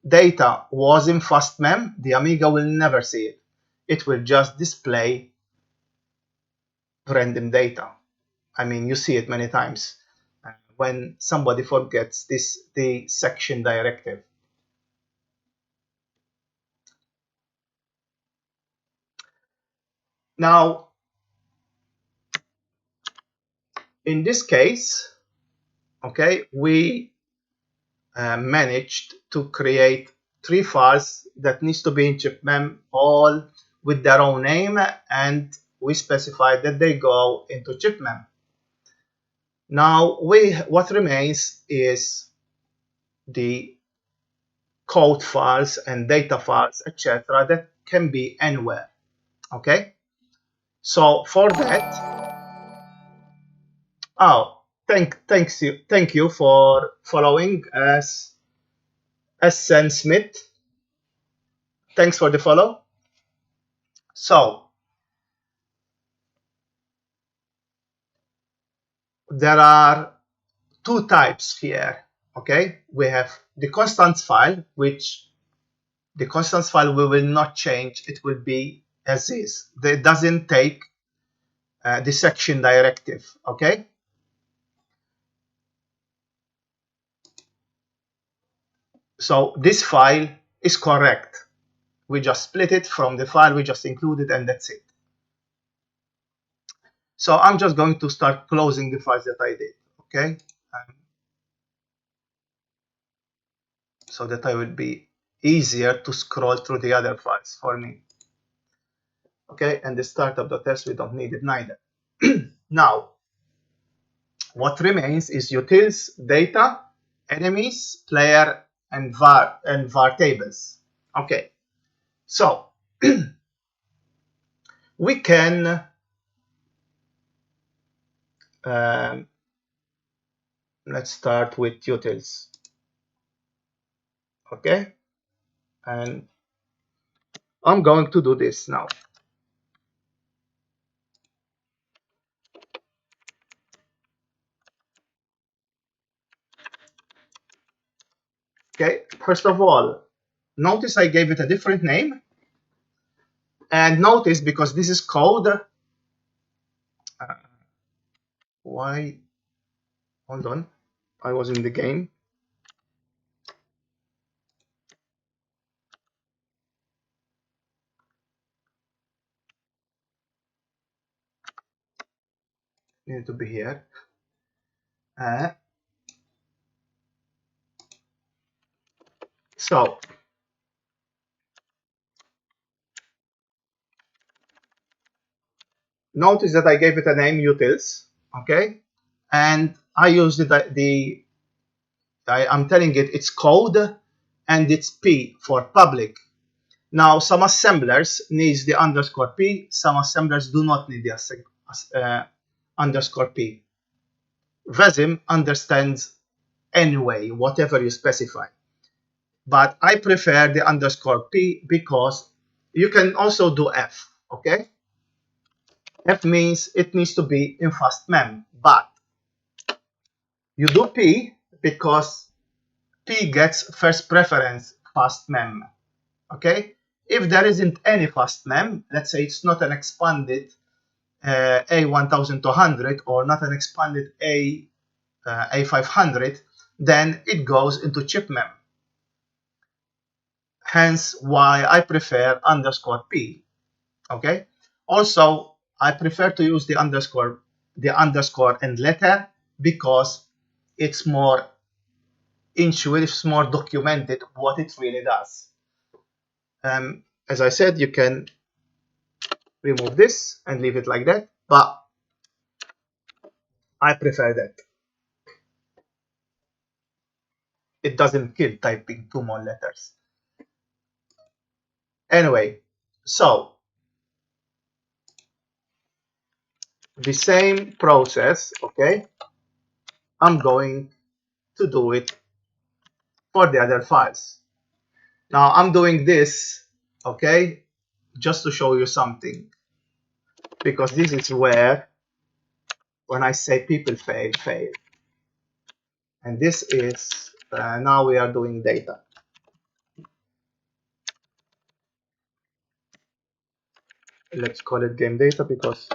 data was in fast mem, the Amiga will never see it. It will just display random data. I mean, you see it many times when somebody forgets the section directive. Now, in this case, okay, we managed to create 3 files that needs to be in chipmem, all with their own name, and we specified that they go into chipmem. Now, what remains is the code files and data files, etc., that can be anywhere. Okay, so for that, oh, thank you for following as Sen Smith. Thanks for the follow. So there are 2 types here. Okay, we have the constants file, which the constants file we will not change. It will be as is. It doesn't take the section directive. Okay, so this file is correct. We just split it from the file we just included, and that's it. So I'm just going to start closing the files that I did. Okay, so that I will be easier to scroll through the other files for me. Okay, and the startup.ts, we don't need it neither. Now, what remains is utils, data, enemies, player, and var tables. Okay, so we can let's start with utils. Okay, and I'm going to do this now. Okay, first of all, notice I gave it a different name. And notice, because this is code, why? Hold on, I was in the game. Need to be here. So notice that I gave it a name utils, okay, and I used I'm telling it it's code and it's P for public. Now some assemblers needs the underscore P, some assemblers do not need the underscore P. Vesim understands anyway whatever you specify, but I prefer the underscore P because you can also do F. Okay, F means it needs to be in fast mem, but you do P because P gets first preference fast mem. Okay, if there isn't any fast mem, let's say it's not an expanded A1200 or not an expanded A500, then it goes into chip mem. Hence why I prefer underscore P. Okay, also I prefer to use the underscore the underscore and letter because it's more intuitive, it's more documented what it really does. As I said, you can remove this and leave it like that, but I prefer that. It doesn't kill typing two more letters. Anyway, so the same process, okay, I'm going to do it for the other files. Now I'm doing this, okay, just to show you something, because this is where, when I say people fail, fail. And this is, now we are doing data. Let's call it game data because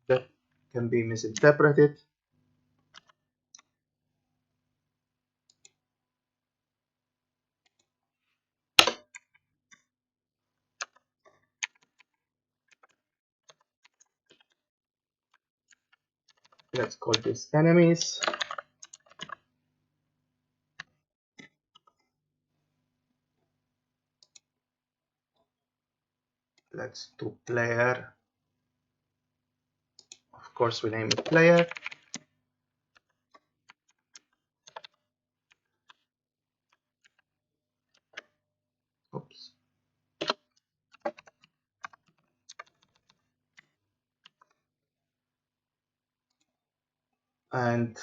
that can be misinterpreted. Let's call this enemies. Let's do player. Of course, we name it player. Oops. And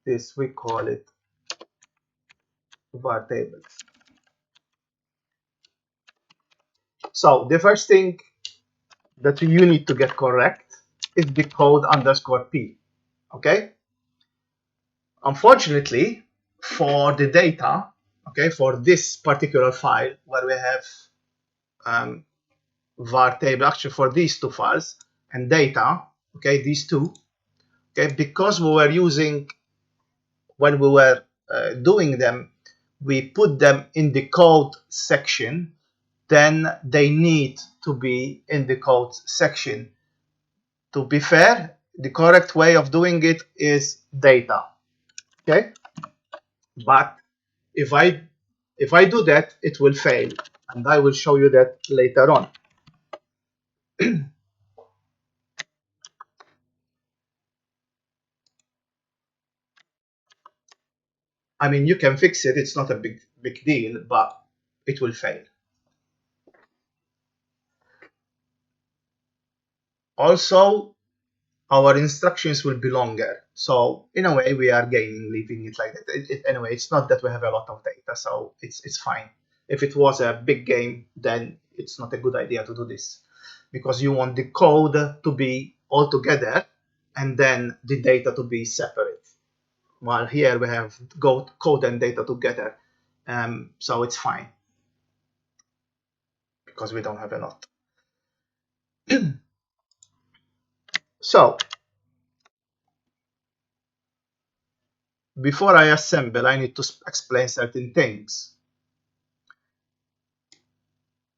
this we call it var tables. So the first thing that you need to get correct is the code underscore p. Okay. Unfortunately, for the data, okay, for this particular file where we have var table, actually for these two files and data, okay, these two, okay, because we were using, when we were doing them, we put them in the code section, then they need to be in the code section. To be fair, the correct way of doing it is data, okay? But if I do that, it will fail, and I will show you that later on. I mean, you can fix it, it's not a big deal, but it will fail. Also, our instructions will be longer. So in a way, we are gaining leaving it like that. Anyway, it's not that we have a lot of data, so it's fine. If it was a big game, then it's not a good idea to do this, because you want the code to be all together and then the data to be separate. While here we have code and data together, so it's fine because we don't have a lot. So before I assemble, I need to explain certain things.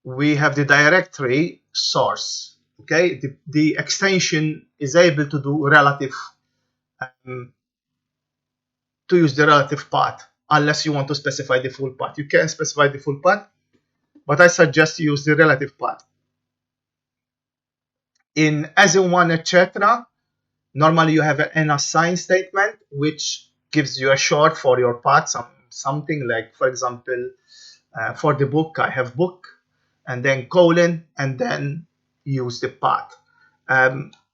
We have the directory source, okay? The extension is able to do relative, to use the relative path, unless you want to specify the full path. You can specify the full path, but I suggest you use the relative path. In as-in-one, etc., normally you have an assign statement, which gives you a short for your path, something like, for example, for the book, I have book, and then colon, and then use the path.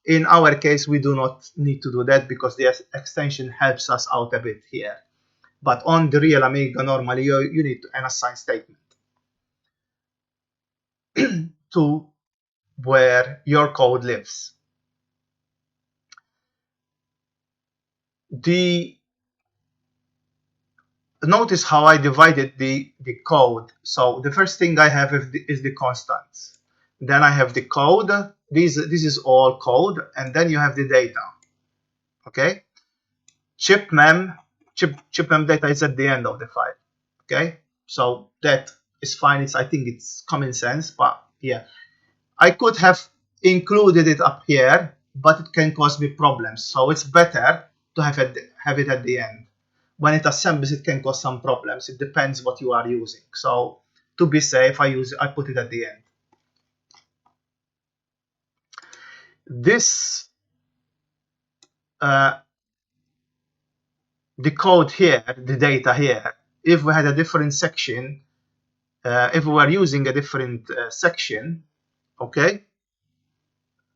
In our case, we do not need to do that because the extension helps us out a bit here. But on the real Amiga, normally you need an assign statement to where your code lives. Notice how I divided the code. So the first thing I have is the constants. Then I have the code. This is all code, and then you have the data. Okay. Chip mem data is at the end of the file. Okay. So that is fine. I think it's common sense, but yeah, I could have included it up here, but it can cause me problems. So it's better to have it at the end. When it assembles, it can cause some problems. It depends what you are using. So to be safe, I put it at the end. This uh, the code here, the data here. If we had a different section, if we were using a different section, okay,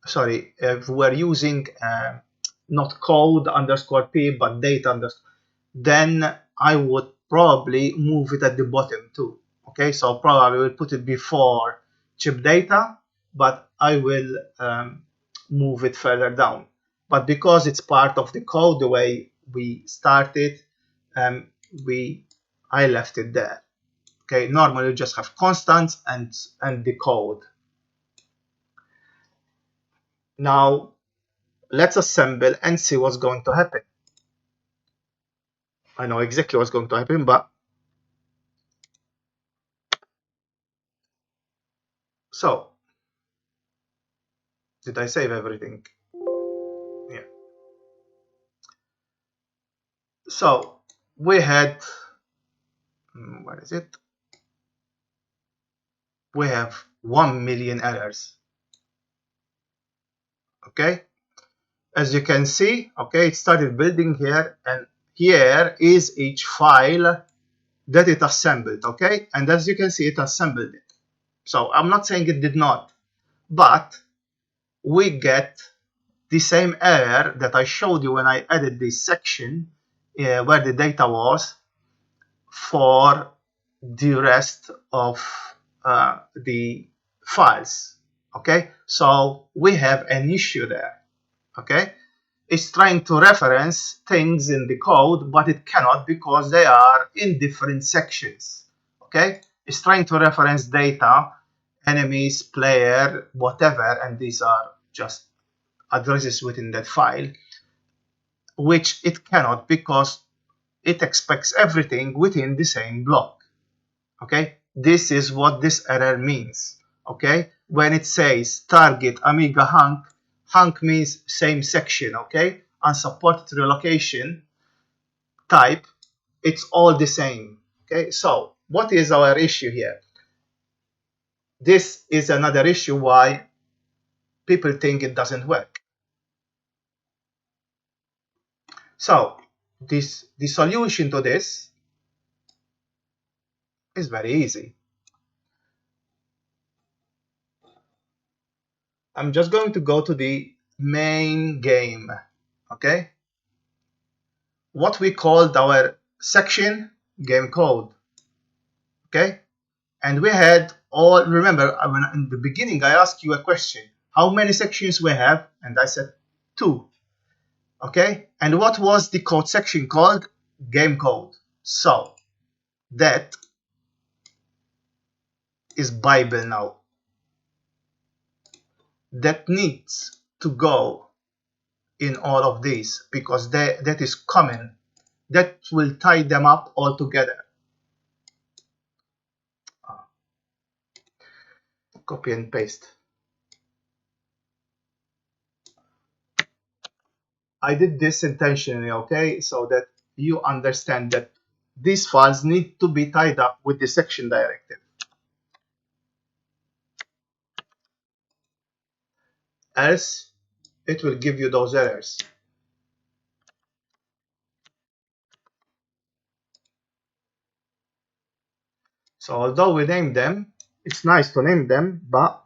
sorry, if we're using not code underscore p but data underscore, then I would probably move it at the bottom too. Okay, so probably will put it before chip data, but I will move it further down. But because it's part of the code, the way we started, um, we I left it there. Okay, normally you just have constants and the code. Now let's assemble and see what's going to happen. I know exactly what's going to happen, but so did I save everything? Yeah. So we had, where is it? We have 1 million errors. Okay. As you can see, okay, it started building here, and here is each file that it assembled. Okay. And as you can see, it assembled it. So I'm not saying it did not, but we get the same error that I showed you when I added this section where the data was for the rest of the files. Okay, so we have an issue there. Okay, it's trying to reference things in the code, but it cannot because they are in different sections. Okay, it's trying to reference data, enemies, player, whatever, and these are just addresses within that file, which it cannot because it expects everything within the same block. Okay, this is what this error means. Okay, when it says target Amiga hunk means same section. Okay, unsupported relocation type, it's all the same. Okay, so what is our issue here? This is another issue why people think it doesn't work. So the solution to this is very easy. I'm just going to go to the main game. Okay, what we called our section game code. Okay, and we had all, remember when in the beginning I asked you a question, how many sections we have, and I said 2. Okay, and what was the code section called? Game code. So that is Bible now. That needs to go in all of these because that is common. That will tie them up all together. Copy and paste. I did this intentionally, okay, so that you understand that these files need to be tied up with the section directive. Else, it will give you those errors. So although we named them, it's nice to name them, but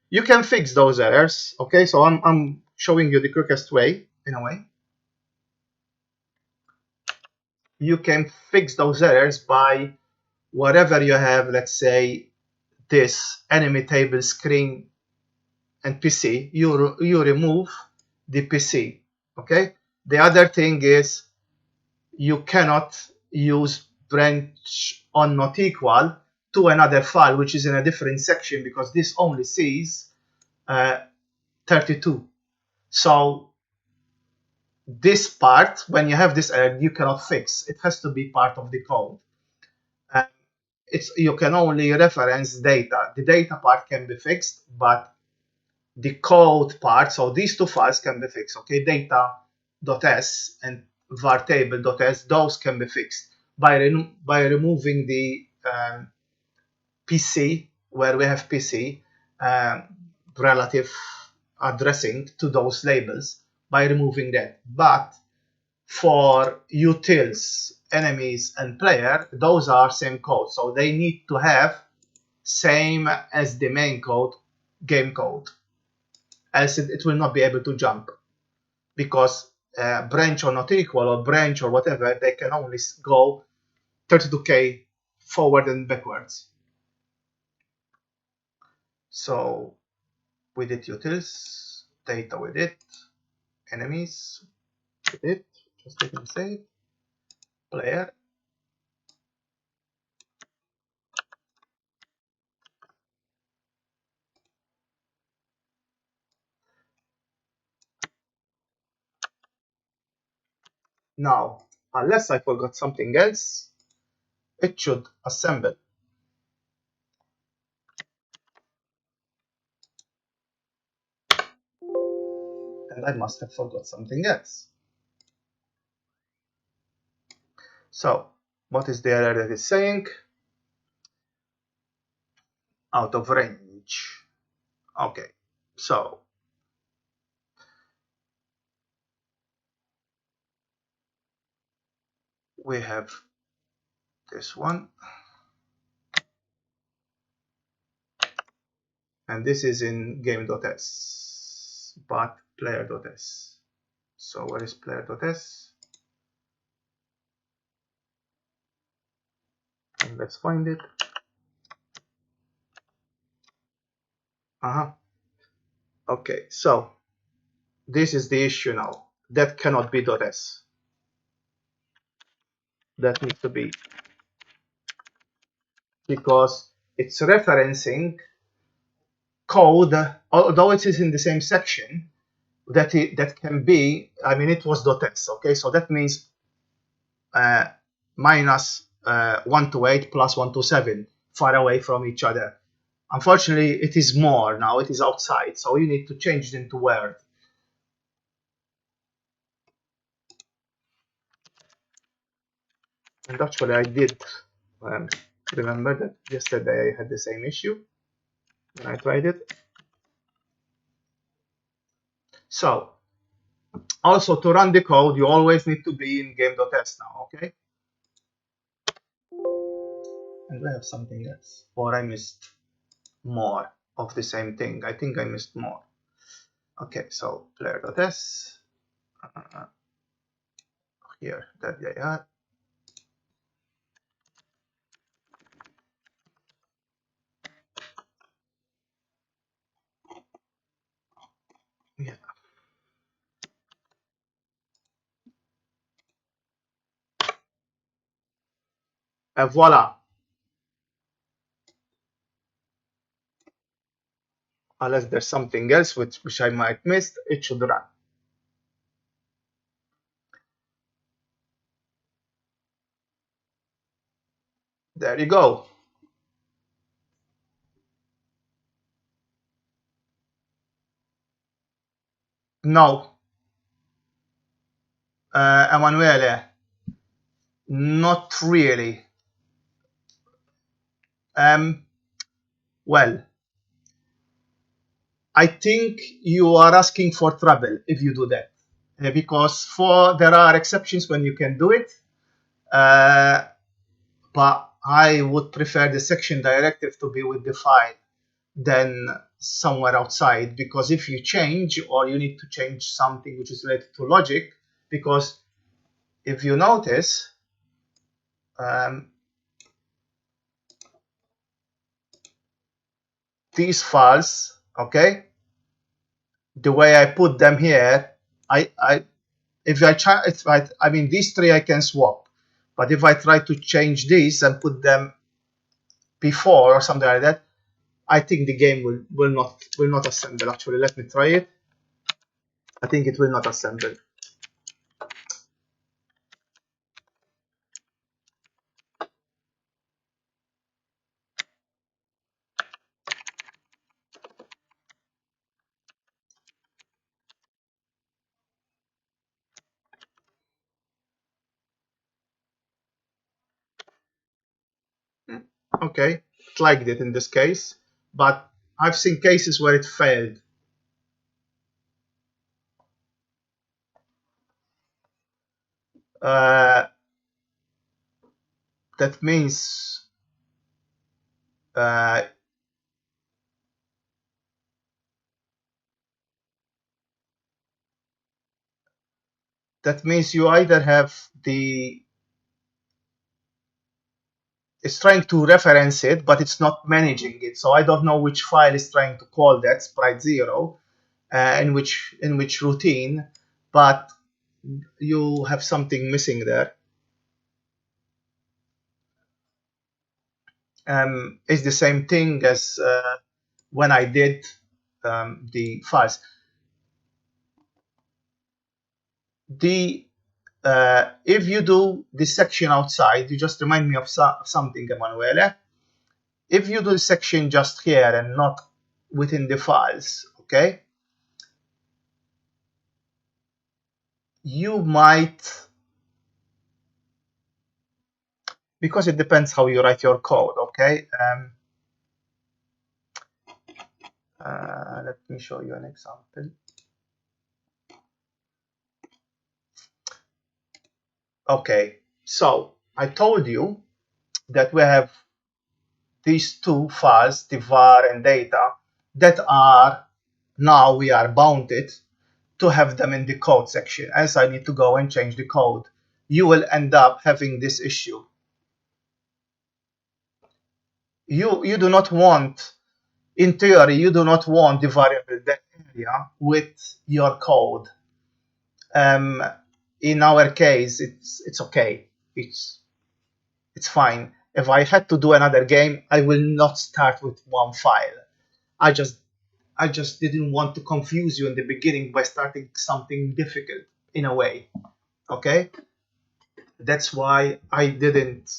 you can fix those errors, okay? So I'm showing you the quickest way, in a way. You can fix those errors by whatever you have, let's say this enemy table screen and PC, you remove the PC. Okay. The other thing is you cannot use branch on not equal to another file which is in a different section because this only sees 32. So this part, when you have this error, you cannot fix. It has to be part of the code. you can only reference data. The data part can be fixed, but the code part, so these two files can be fixed. Okay, data.s and vartable.s, those can be fixed by removing the PC, where we have PC relative addressing to those labels, by removing that. But for utils, enemies, and player, those are same code, so they need to have same as the main code, game code, else it will not be able to jump, because branch or not equal or branch or whatever, they can only go 32k forward and backwards. So we did utils, data with it, enemies with it, just let me say, player. Now, unless I forgot something else, it should assemble. And I must have forgot something else. So, what is the error that is saying? Out of range. Okay, so we have this one, and this is in game.s, but player.s. So where is player.s? And let's find it. Okay, so this is the issue now. That cannot be .s. That needs to be, because it's referencing code, although it is in the same section, that can be, I mean, it was .s, okay? So that means minus 128 plus 127, far away from each other. Unfortunately, it is more now, it is outside, so you need to change it into Word. And actually, I did remember that yesterday I had the same issue when I tried it. So, also to run the code, you always need to be in game.s now, okay? And we have something else, or I missed more of the same thing. I think I missed more. Okay, so player.s, here, that they are. Yeah. And voila. Unless there's something else which I might miss, it should run. There you go. No, Emanuele, not really. Well, I think you are asking for trouble if you do that, because there are exceptions when you can do it, but I would prefer the section directive to be with the file than somewhere outside, because if you change, or you need to change something which is related to logic, because if you notice, these files, okay, the way I put them here, I mean, these three I can swap, but if I try to change these and put them before or something like that, I think the game will not assemble. Actually, let me try it. I think it will not assemble. Okay, it liked it in this case, but I've seen cases where it failed. Uh, that means uh, you either have the it's trying to reference it, but it's not managing it. So I don't know which file is trying to call that sprite zero, in which routine, but you have something missing there. It's the same thing as when I did the files. The If you do this section outside, you just remind me of something, Emanuele. If you do the section just here and not within the files, okay, you might, because it depends how you write your code, okay. Let me show you an example. Okay, so I told you that we have these two files, the var and data, that are now we are bounded to have them in the code section. As I need to go and change the code, you will end up having this issue. You do not want, in theory, you do not want the variable that area with your code. In our case, it's okay. It's fine. If I had to do another game, I will not start with one file. I just I just didn't want to confuse you in the beginning by starting something difficult in a way. Okay, that's why I didn't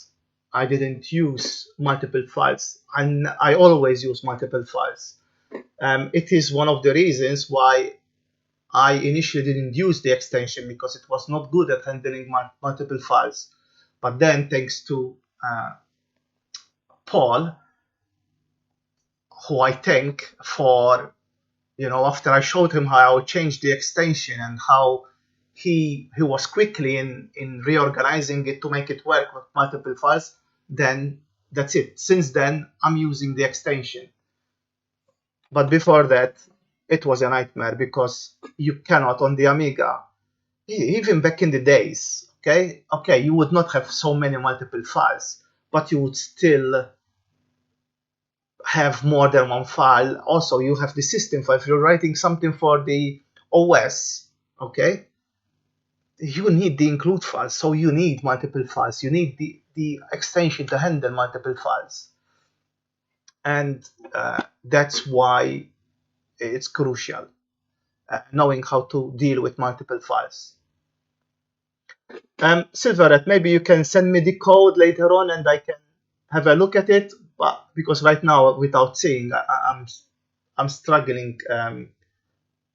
use multiple files, and I always use multiple files. It is one of the reasons why I initially didn't use the extension, because it was not good at handling multiple files. But then, thanks to Paul, who I thank for, after I showed him how I would change the extension and how he was quickly in reorganizing it to make it work with multiple files, then that's it. Since then, I'm using the extension. But before that, it was a nightmare, because you cannot on the Amiga, even back in the days, okay, you would not have so many multiple files, but you would still have more than one file. Also, you have the system file. If you're writing something for the OS, okay, you need the include file. So you need multiple files. You need the extension to handle multiple files. And that's why it's crucial, knowing how to deal with multiple files. Silverette, maybe you can send me the code later on and I can have a look at it. But because right now, without seeing, I'm struggling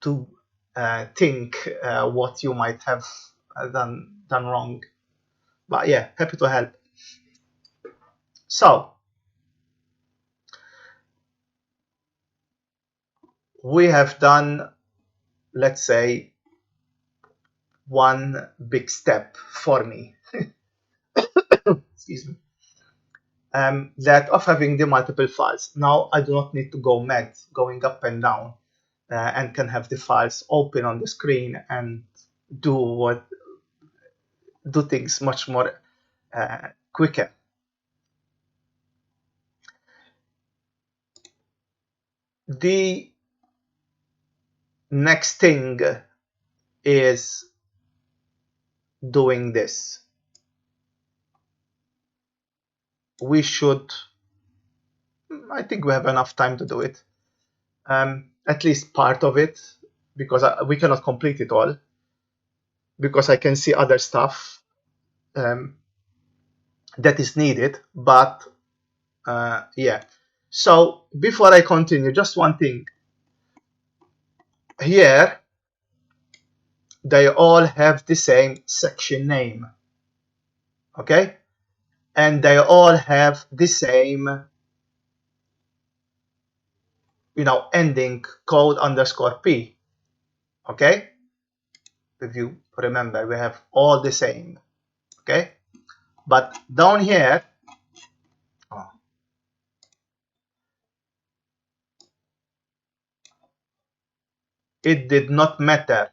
to think what you might have done wrong. But yeah, happy to help. So we have done, let's say, one big step for me. Excuse me. That of having the multiple files. Now I do not need to go mad going up and down, and can have the files open on the screen and do things much more quicker. The next thing is doing this. We should, I think we have enough time to do it. At least part of it, because we cannot complete it all, because I can see other stuff that is needed. But yeah. So before I continue, just one thing. Here, they all have the same section name. Okay? and they all have the same, ending code underscore P. Okay? If you remember, we have all the same. Okay? But down here, oh, it did not matter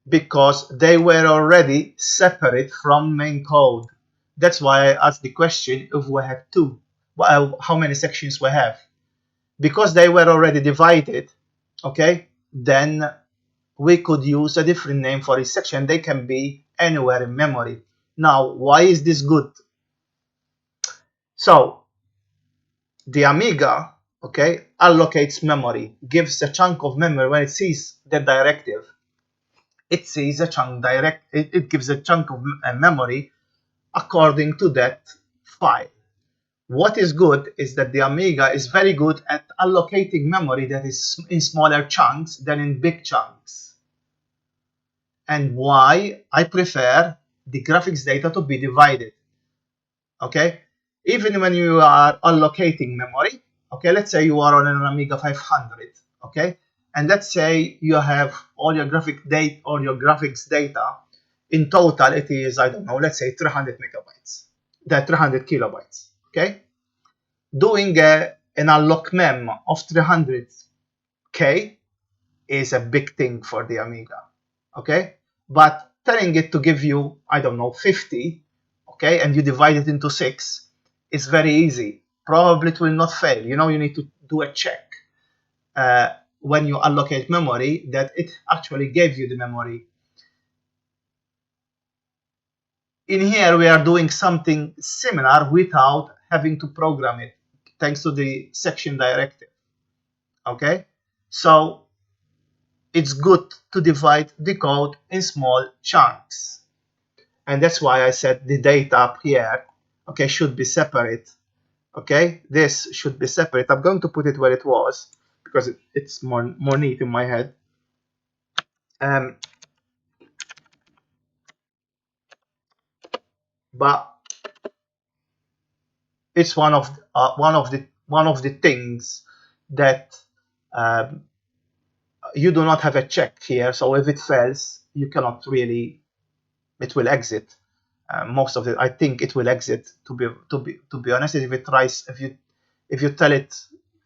because they were already separate from main code. That's why I asked the question if we have two, how many sections we have. Because they were already divided, okay, then we could use a different name for each section. They can be anywhere in memory. Now, why is this good? So, the Amiga, okay, allocates memory, gives a chunk of memory when it sees the directive. It sees a chunk it gives a chunk of memory according to that file. What is good is that the Amiga is very good at allocating memory that is in smaller chunks than in big chunks. And why I prefer the graphics data to be divided. Okay, even when you are allocating memory, okay, let's say you are on an Amiga 500, okay, and let's say you have all your graphics data. In total, it is, I don't know, let's say 300 megabytes, that 300 kilobytes, okay. Doing an unlock mem of 300k is a big thing for the Amiga, okay, but telling it to give you, I don't know, 50, okay, and you divide it into 6, it's very easy. Probably it will not fail. You need to do a check when you allocate memory that it actually gave you the memory. In here, we are doing something similar without having to program it, thanks to the section directive. Okay, so it's good to divide the code in small chunks. And that's why I said the data up here, okay, should be separate. Okay, this should be separate. I'm going to put it where it was because it's more neat in my head. But it's one of the things that you do not have a check here. So if it fails, you cannot really. It will exit. Most of it, I think, it will exit. To be honest, if it tries, if you tell it,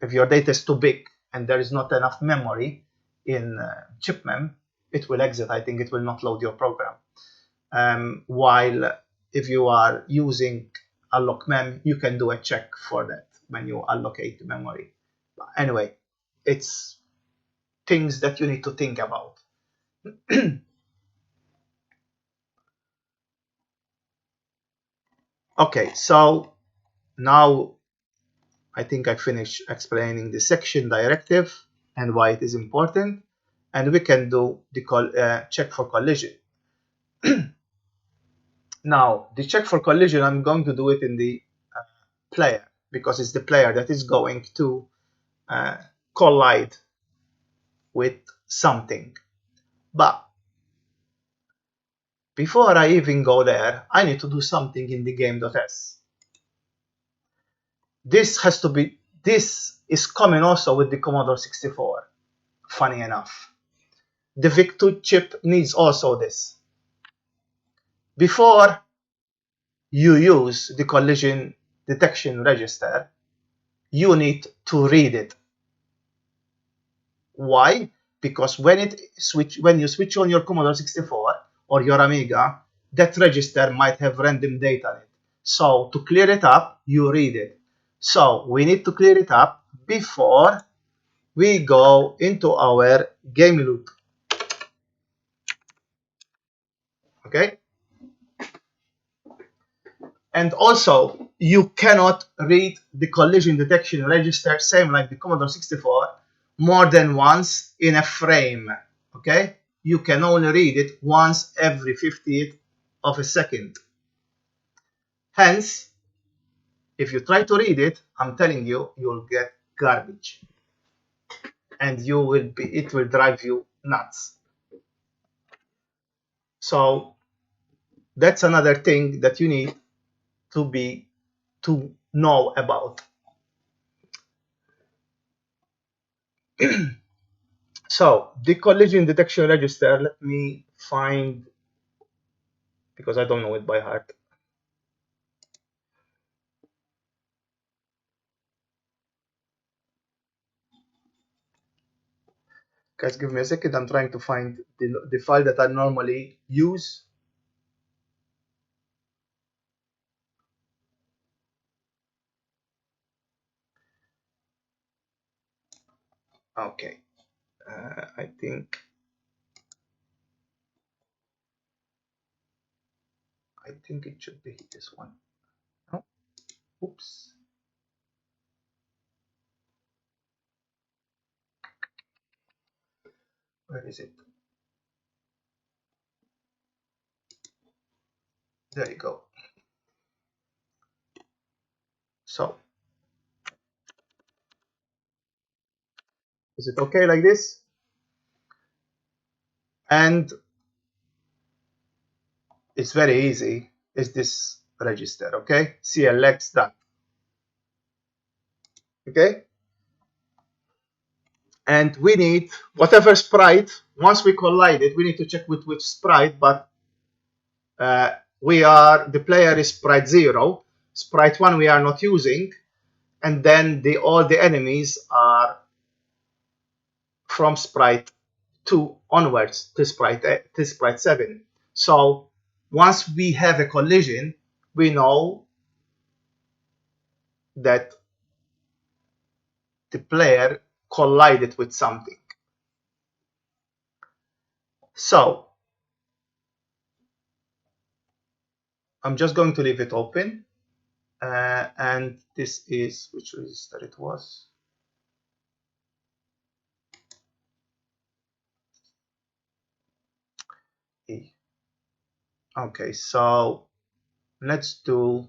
if your data is too big and there is not enough memory in chipmem, it will exit. I think it will not load your program. While if you are using allocmem, you can do a check for that when you allocate the memory. But anyway, it's things that you need to think about. Okay, so now I think I finished explaining the section directive and why it is important, and we can do the check for collision. Now, the check for collision, I'm going to do it in the player because it's the player that is going to collide with something. But before I even go there, I need to do something in the game.s. This is coming also with the Commodore 64, funny enough. The VIC-2 chip needs also this. Before you use the collision detection register, you need to read it. Why? Because when you switch on your Commodore 64 or your Amiga, that register might have random data in it. So to clear it up, you read it. So we need to clear it up before we go into our game loop. Okay? And also, you cannot read the collision detection register, same like the Commodore 64, more than once in a frame. Okay? You can only read it once every 50th of a second. Hence, if you try to read it, I'm telling you, you'll get garbage. And it will drive you nuts. So that's another thing that you need to be to know about. So the collision detection register, let me find, because I don't know it by heart. Guys, give me a second. I'm trying to find the file that I normally use. Okay, I think it should be this one. No, oops. Where is it? There you go. So, is it okay like this? And it's very easy. Is this register? Okay, CLX that. Okay, and we need whatever sprite. Once we collide it, we need to check with which sprite, but the player is sprite 0, sprite 1 we are not using, and then all the enemies are from sprite 2 onwards to sprite 7. So once we have a collision, we know that the player collided with something. So I'm just going to leave it open. And this is which register it was. E. Okay, so let's do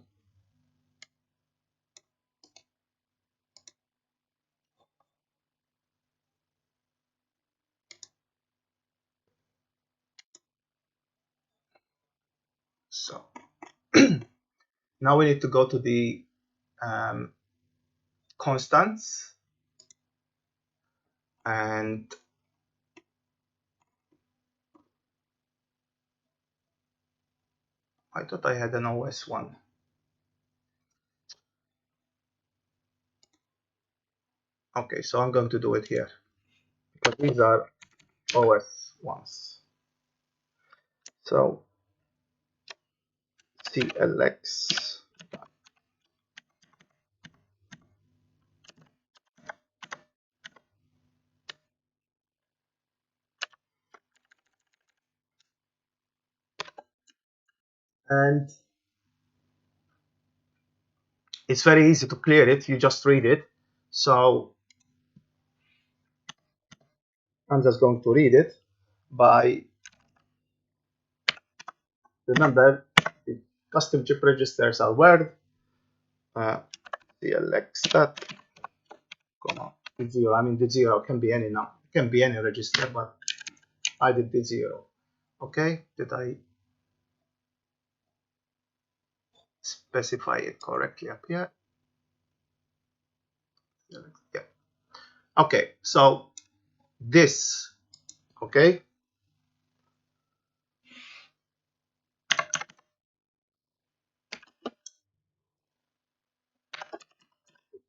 so. Now we need to go to the constants, and I thought I had an OS one. Okay, so I'm going to do it here because these are OS ones. So CLX, and it's very easy to clear it. You just read it. So I'm just going to read it by, remember, the custom chip registers are word CLX stat, the 0. I mean, the 0 can be any now, can be any register, but I did the 0. Okay, did I specify it correctly up here? Yeah. Okay, so this, okay,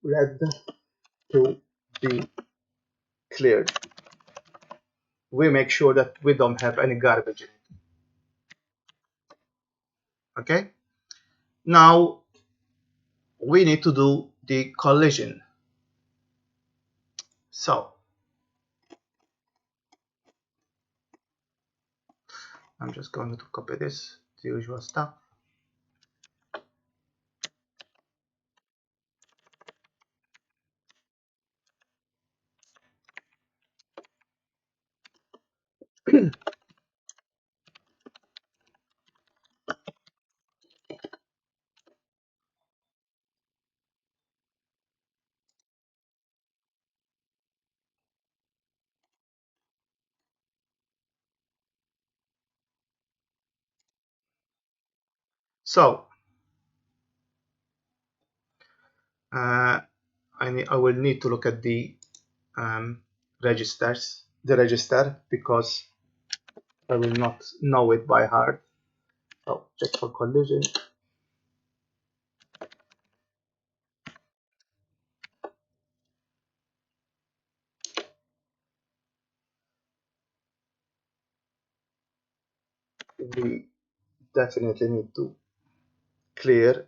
red to be cleared. We make sure that we don't have any garbage in it. Okay, now we need to do the collision. So I'm just going to copy this, the usual stuff. So uh, I will need to look at the register, because I will not know it by heart. So check for collision. We definitely need to clear.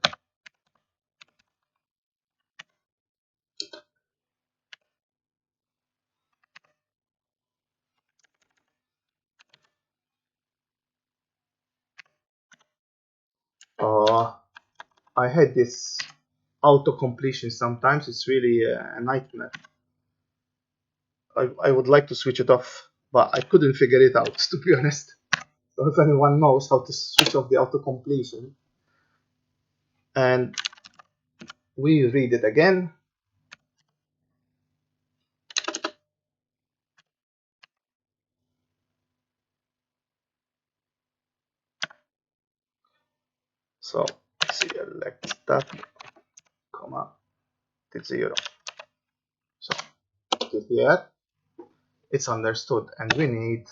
I had this auto completion sometimes. It's really a nightmare. I would like to switch it off, but I couldn't figure it out, to be honest. So if anyone knows how to switch off the auto completion, and we read it again. So select that, comma, to 0. So to here, it's understood, and we need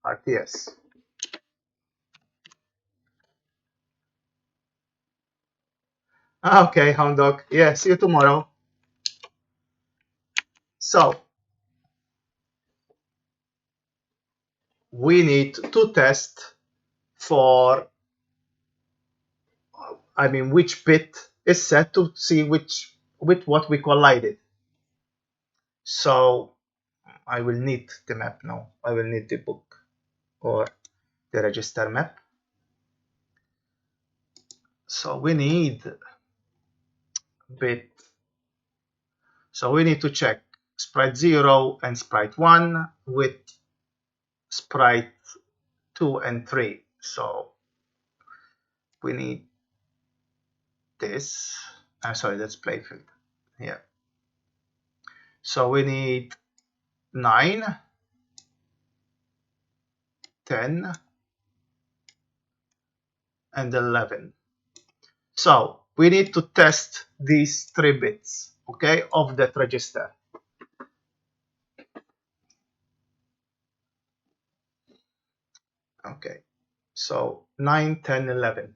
RTS. Okay, Hound Dog. Yeah, see you tomorrow. So we need to test for, which bit is set to see which with what we collided. So I will need the map now. I will need the book or the register map. So we need bit. So we need to check sprite 0 and sprite 1 with sprite 2 and 3. So we need this. I'm sorry, that's playfield. Yeah. So we need 9, 10, and 11. So we need to test these 3 bits, okay, of that register. Okay, so 9, 10, 11.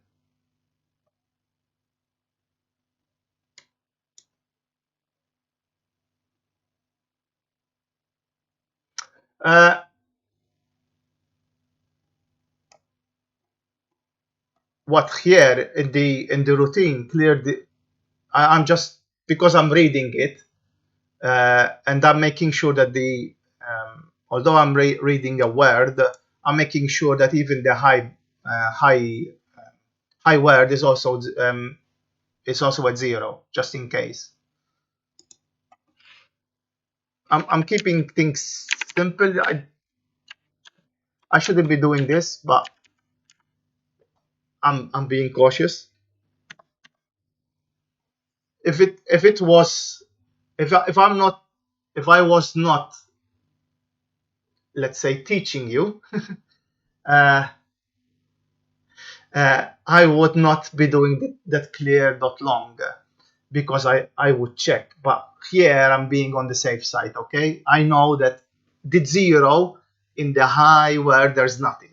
What here in the routine clear the, I'm just, because I'm reading it, and I'm making sure that the although I'm reading a word, I'm making sure that even the high word is also at 0, just in case. I'm keeping things simple. I shouldn't be doing this, but I'm being cautious. If it was, if I'm not, if I was not, let's say, teaching you, uh, I would not be doing that clear dot long, because I would check. But here I'm being on the safe side. Okay, I know that the 0 in the high where there's nothing.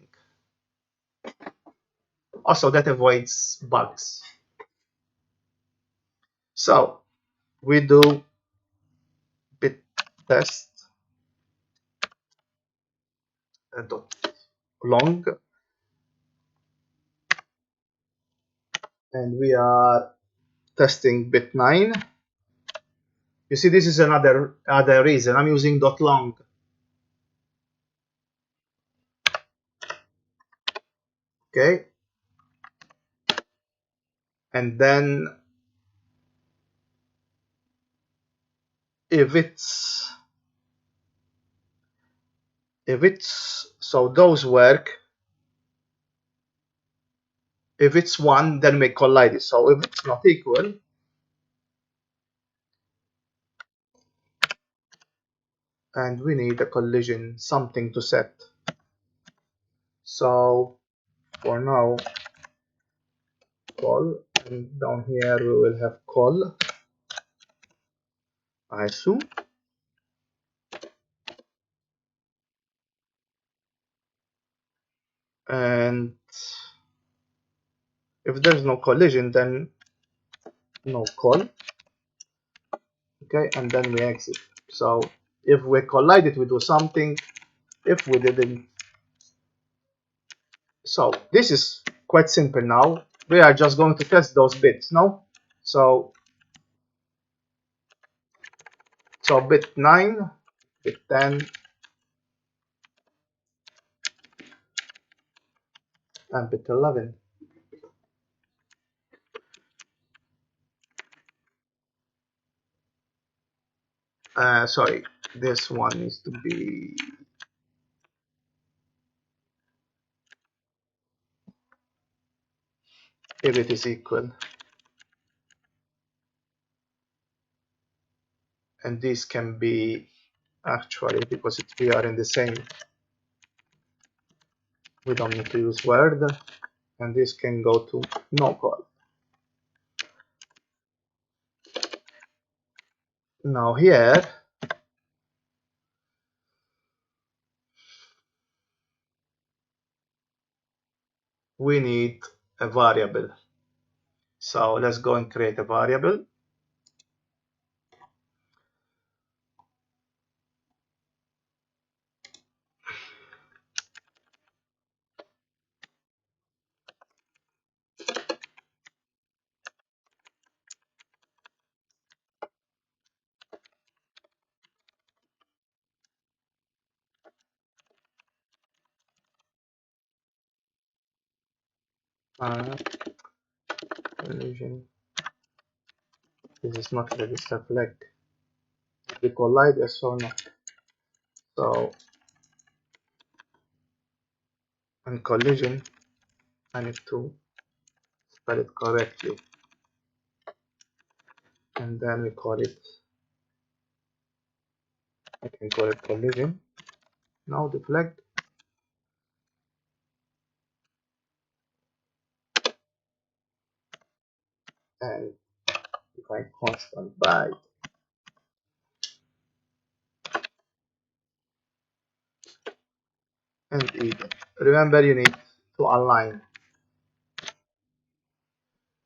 Also, that avoids bugs. So we do bit test dot long, and we are testing bit 9. You see, this is another reason I'm using dot long. Okay, and then if it's so those work. If it's 1, then we collide it. So if it's not equal, and we need a collision something to set. So for now, call And down here we will have call, I assume. And if there's no collision, then no call. Okay, and then we exit. So if we collided, we do something. If we didn't, so this is quite simple now. We are just going to test those bits, no? So bit 9, bit 10, and bit 11. Sorry, this one needs to be, if it is equal, and this can be actually, because we are in the same, we don't need to use word, and this can go to no call. Now here we need a variable. So let's go and create a variable. Uh, collision. This is not register flag. We collide, yes or no. So on collision, I need to spell it correctly, and then we call it. I can call it collision. Now deflect, and define constant byte, and even. Remember, you need to align.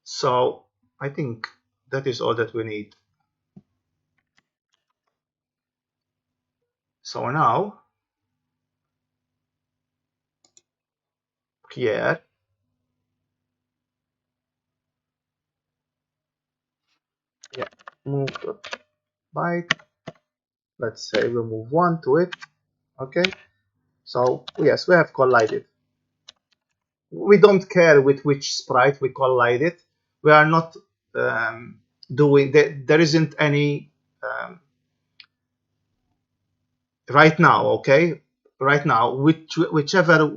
So I think that is all that we need. So now here move the byte. Let's say we move 1 to it. Okay, so yes, we have collided. We don't care with which sprite we collided. We are not doing that. There isn't any right now. Okay, right now, whichever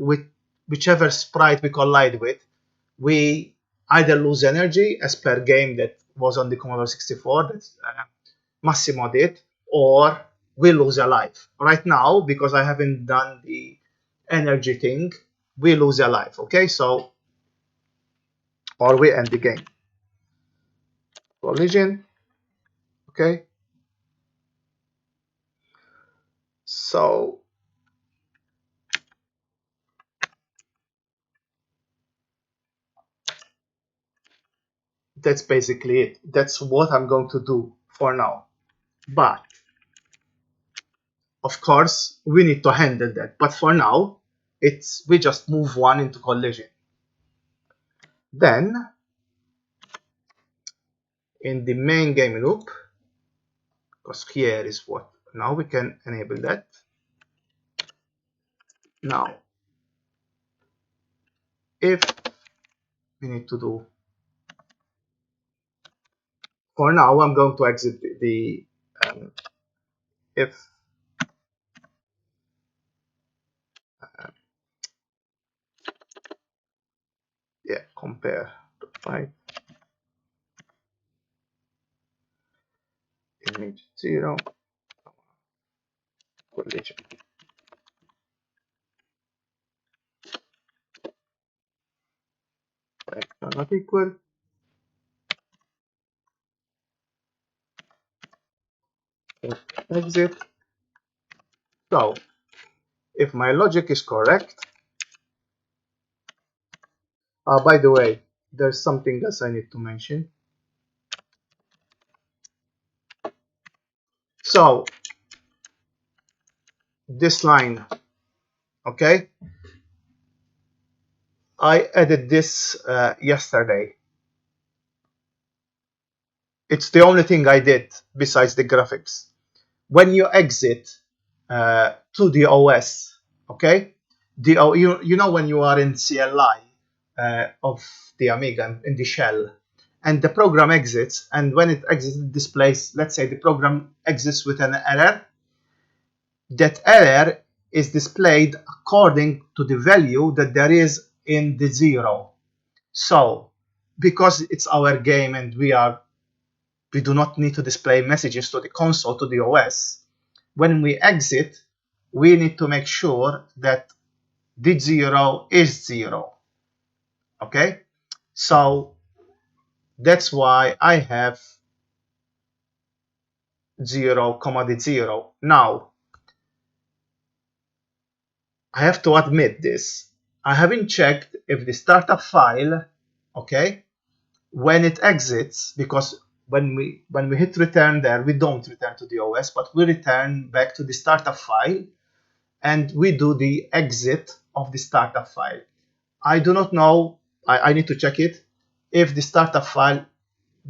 sprite we collide with, we either lose energy as per game that was on the Commodore 64 that Massimo did, or we lose a life. Right now, because I haven't done the energy thing, we lose a life. Okay, so or we end the game. Collision. Okay, so that's basically it. That's what I'm going to do for now. But of course, we need to handle that. But for now, we just move one into collision. Then in the main game loop, because here is what now we can enable that. Now, if we need to do, for now, I'm going to exit the if yeah, compare the byte image 0 collision. Byte not equal. exit. So if my logic is correct, by the way, there's something else I need to mention. So this line, okay, I added this yesterday. It's the only thing I did besides the graphics. When you exit to the OS, okay, you know when you are in CLI of the Amiga in the shell, and the program exits, and when it exits, it displays, let's say the program exits with an error. That error is displayed according to the value that there is in the zero. So because it's our game and we do not need to display messages to the console, to the OS, when we exit, we need to make sure that the zero is zero. Okay, so that's why I have 0 comma the 0. Now I have to admit this, I haven't checked if the startup file, okay, when it exits, because when we hit return there, we don't return to the OS, but we return back to the startup file and we do the exit of the startup file. I do not know, I need to check it, if the startup file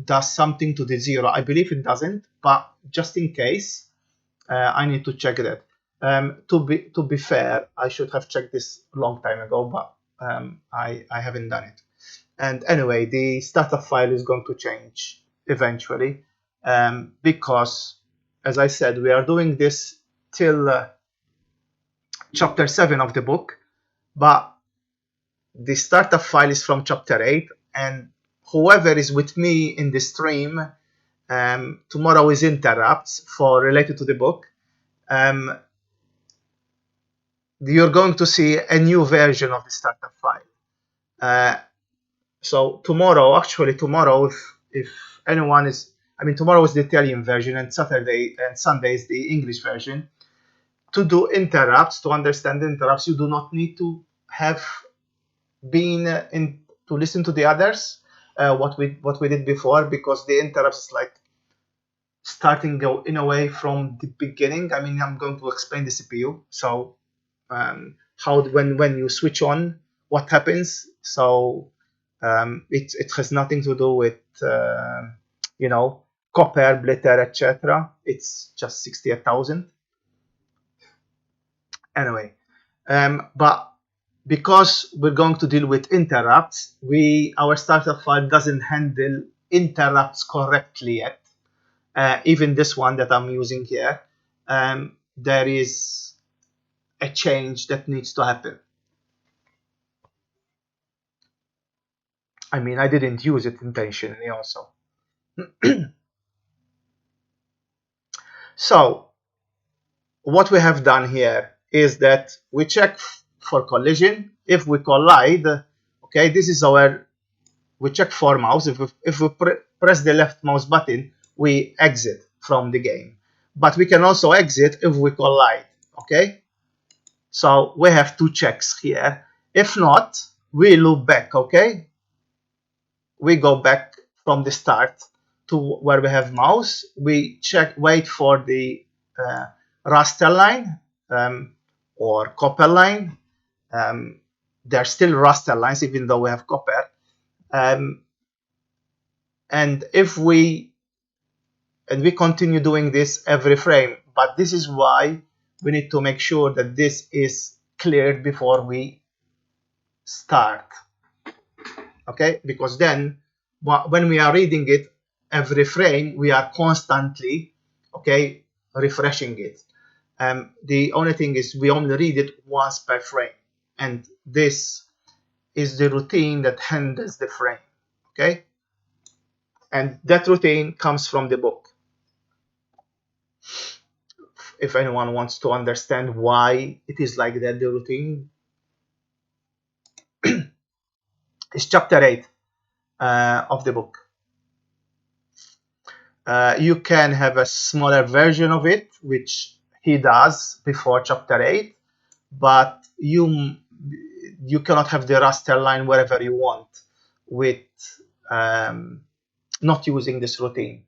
does something to the zero. I believe it doesn't, but just in case, I need to check that. To be fair, I should have checked this a long time ago, but I haven't done it. And anyway, the startup file is going to change eventually, because, as I said, we are doing this till chapter 7 of the book, but the startup file is from chapter 8, and whoever is with me in the stream tomorrow is interrupts for related to the book. Um, you're going to see a new version of the startup file. So tomorrow, actually tomorrow, if anyone is, I mean, tomorrow is the Italian version, and Saturday and Sunday is the English version. To do interrupts, to understand interrupts, you do not need to have been in to listen to the others, what we did before, because the interrupts is like starting go in a way from the beginning. I mean, I'm going to explain the CPU. So how when you switch on, what happens. So it has nothing to do with you know, copper, blitter, etc. It's just 68,000 anyway. But because we're going to deal with interrupts, our startup file doesn't handle interrupts correctly yet. Even this one that I'm using here, there is a change that needs to happen. I mean, I didn't use it intentionally also. So what we have done here is that we check for collision. If we collide, okay, this is our, we check for mouse. If we press the left mouse button, we exit from the game. But we can also exit if we collide, okay? So we have two checks here. If not, we loop back, okay? We go back from the start to where we have mouse. We check, wait for the raster line or copper line. They're still raster lines even though we have copper. And we continue doing this every frame, but this is why we need to make sure that this is cleared before we start, okay? Because then when we are reading it every frame, we are constantly, okay, refreshing it. The only thing is we only read it once per frame, and this is the routine that handles the frame, okay? And that routine comes from the book. If anyone wants to understand why it is like that, the routine is chapter 8 of the book. You can have a smaller version of it, which he does before chapter 8, but you cannot have the raster line wherever you want with um, not using this routine.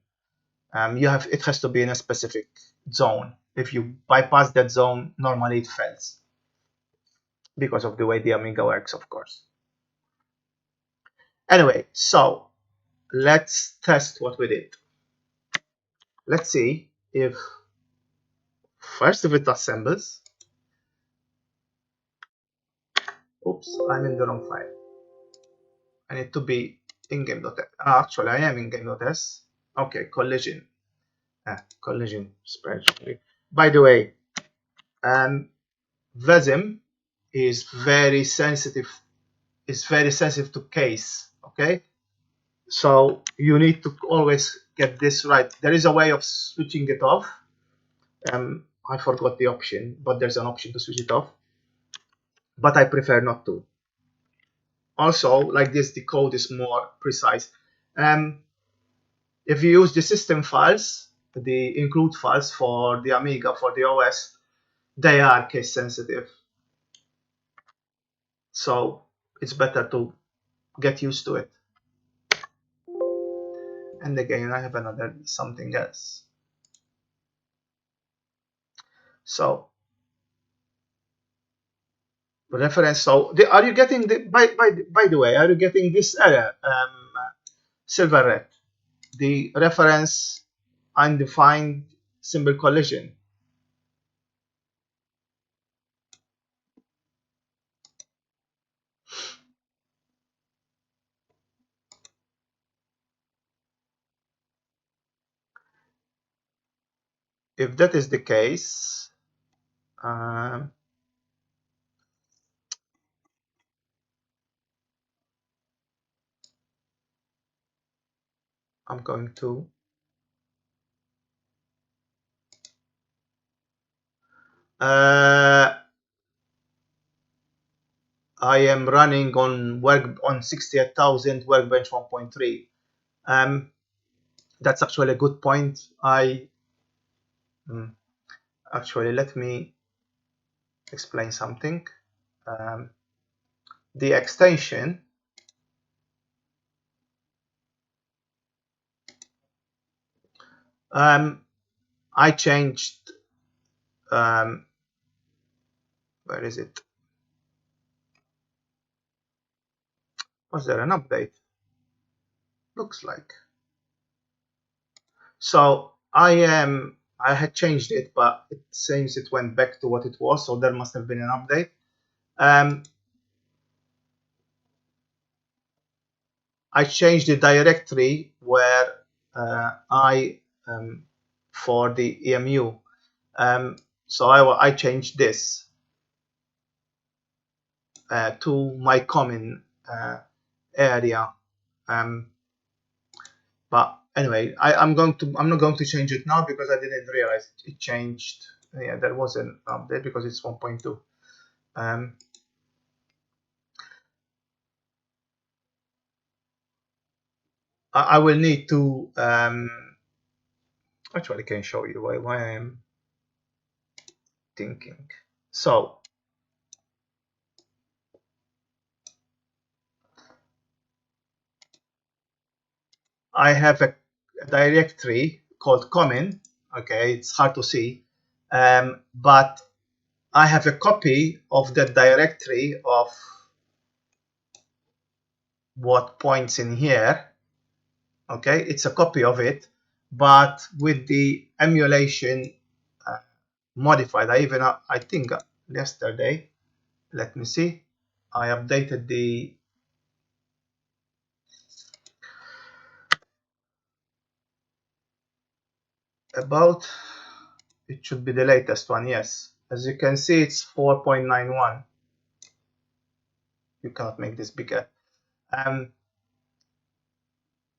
It has to be in a specific zone. If you bypass that zone, normally it fails because of the way the Amiga works, of course. Anyway, so let's test what we did. Let's see if first if it assembles. Oops, I'm in the wrong file. I need to be in game.s. Actually, I am in game.s. Okay, collision. Collision spreadsheet. By the way, Vesim is very sensitive. Is very sensitive to case. Okay, so you need to always get this right. There is a way of switching it off. I forgot the option, but there's an option to switch it off. But I prefer not to. Also, like this, the code is more precise. If you use the system files, the include files for the Amiga, for the OS, they are case sensitive. So it's better to get used to it. And again, I have another something else. So reference. So are you getting the by the way? Are you getting this error? Silver red. The reference undefined symbol collision. If that is the case, I'm going to I am running on 68,000 Workbench 1.3. That's actually a good point. Actually, let me explain something. The extension I changed. Where is it? Was there an update? Looks like. So I had changed it, but it seems it went back to what it was. So there must have been an update. I changed the directory where for the EMU. So I changed this to my common area. But anyway, I'm not going to change it now because I didn't realize it changed. Yeah, there was an update because it's 1.2. I will need to actually I can show you why I am thinking. So I have a directory called common. Okay, it's hard to see, but I have a copy of that directory of what points in here. Okay, it's a copy of it, but with the emulation modified. I think yesterday, let me see, I updated the about. It should be the latest one, yes. As you can see, it's 4.91. You cannot make this bigger.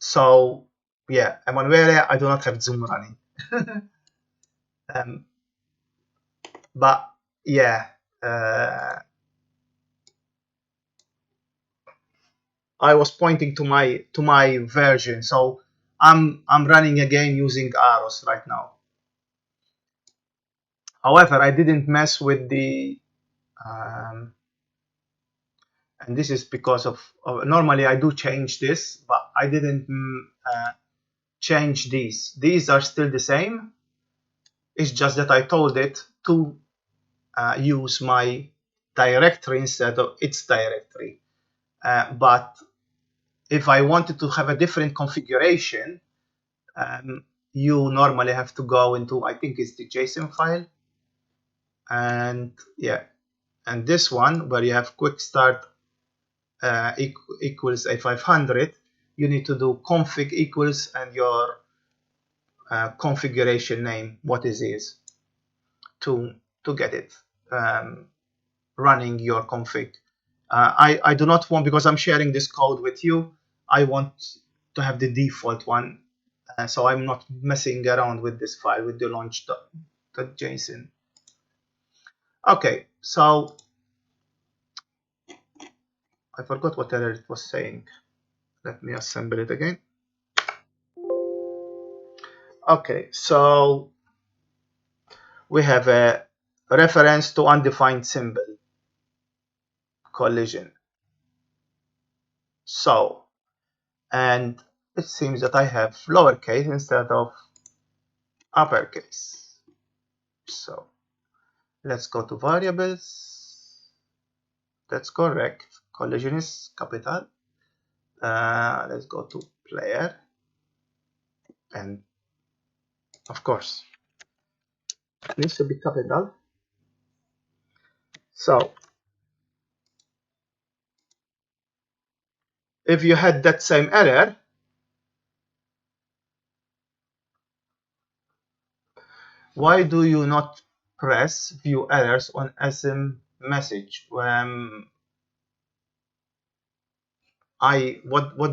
So yeah, Emanuele, I do not have Zoom running. But yeah, I was pointing to my version. So I'm running a game using arrows right now. However, I didn't mess with the and this is because of normally I do change this, but I didn't change these. These are still the same. It's just that I told it to use my directory instead of its directory. But if I wanted to have a different configuration, um, you normally have to go into, I think it's the JSON file, and yeah, and this one where you have quick start equals A500, you need to do config equals and your configuration name, what it is, to get it running your config. I do not want, because I'm sharing this code with you, I want to have the default one, so I'm not messing around with this file with the launch.json. Okay, so I forgot what error it was saying. Let me assemble it again. Okay, so we have a reference to undefined symbol collision. So, and it seems that I have lowercase instead of uppercase. So let's go to variables. That's correct. Collision is capital. Let's go to player, and of course it needs to be capital. So if you had that same error, why do you not press view errors on SM message? What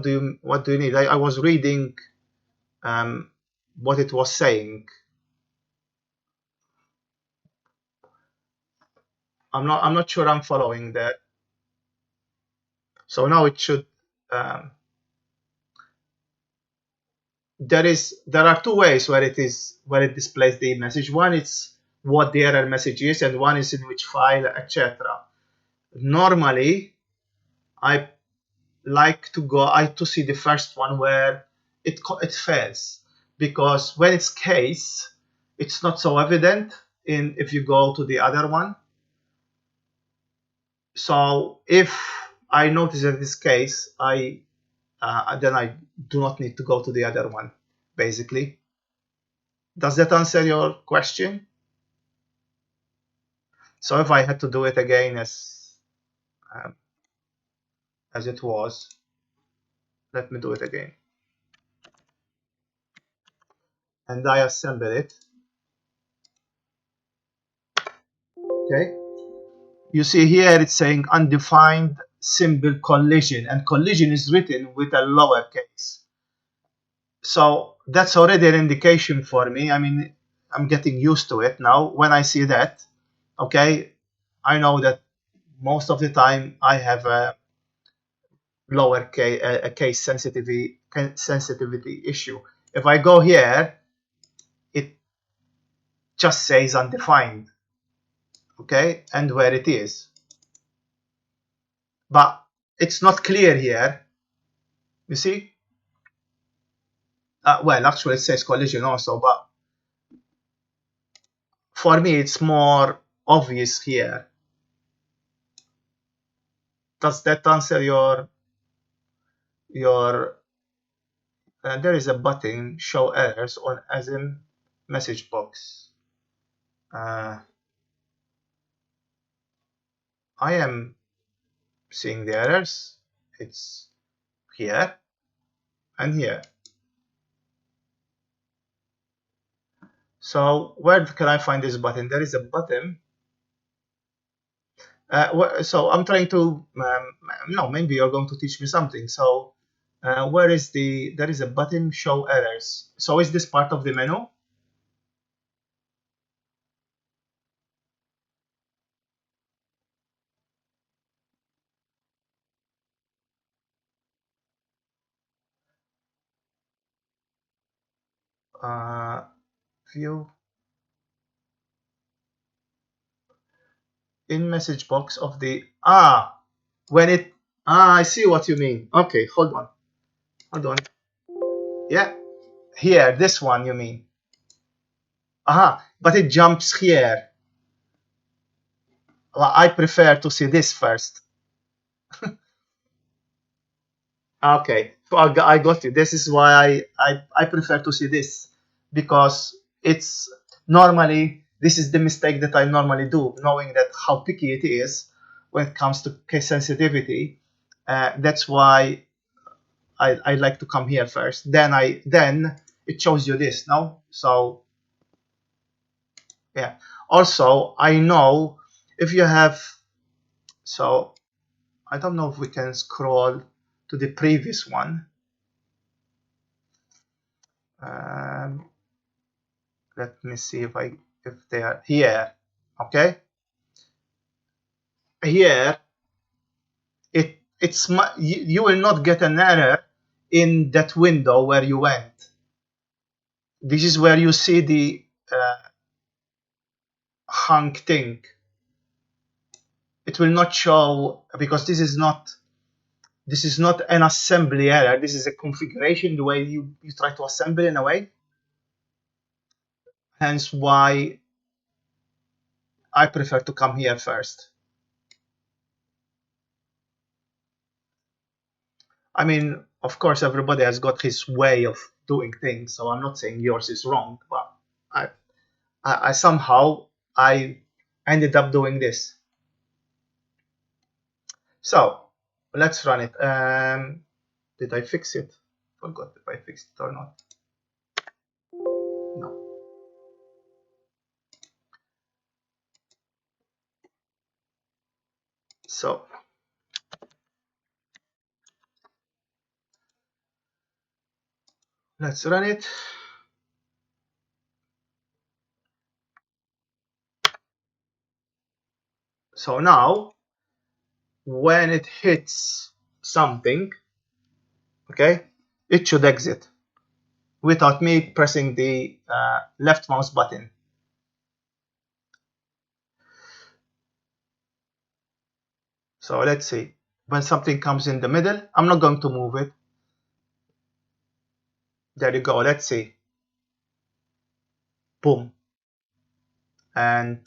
do you need? I was reading what it was saying. I'm not sure I'm following that. So now it should. There are two ways where it displays the message. One is what the error message is, and one is in which file, etc. Normally, I like to see the first one where it fails, because when it's case, it's not so evident in if you go to the other one. So if I notice that this case, then I do not need to go to the other one, basically. Does that answer your question? So if I had to do it again um, as it was, let me do it again. And I assemble it. Okay. You see here it's saying undefined symbol collision, and collision is written with a lowercase. So that's already an indication for me. I mean, I'm getting used to it now. When I see that, okay, I know that most of the time I have a lowercase a case sensitivity issue. If I go here, it just says undefined, okay, and where it is, but it's not clear here. You see, well, actually it says collision also, but for me it's more obvious here. Does that answer your there is a button show errors on ASM message box. I am seeing the errors. It's here and here. So where can I find this button? There is a button. So I'm trying to no, maybe you're going to teach me something. So where is there is a button show errors. So is this part of the menu? view in message box of the when it I see what you mean. Okay, hold on. Yeah, here, this one you mean. But it jumps here. Well, I prefer to see this first. Okay, so I got you. This is why I prefer to see this, because it's normally, this is the mistake that I normally do, knowing that how picky it is when it comes to case sensitivity. That's why I like to come here first. Then it shows you this. No, so yeah. Also, I know if you have, so I don't know if we can scroll to the previous one. Um, let me see if they are here. Okay, here you will not get an error in that window where you went. This is where you see the hung thing. It will not show because this is not an assembly error. This is a configuration, the way you try to assemble in a way. Hence why I prefer to come here first. I mean, of course, everybody has got his way of doing things, so I'm not saying yours is wrong, but I, I somehow I ended up doing this. So let's run it. Did I fix it? Forgot if I fixed it or not. No. So let's run it. So now when it hits something, okay, it should exit without me pressing the left mouse button. So let's see. When something comes in the middle, I'm not going to move it. There you go. Let's see. Boom. And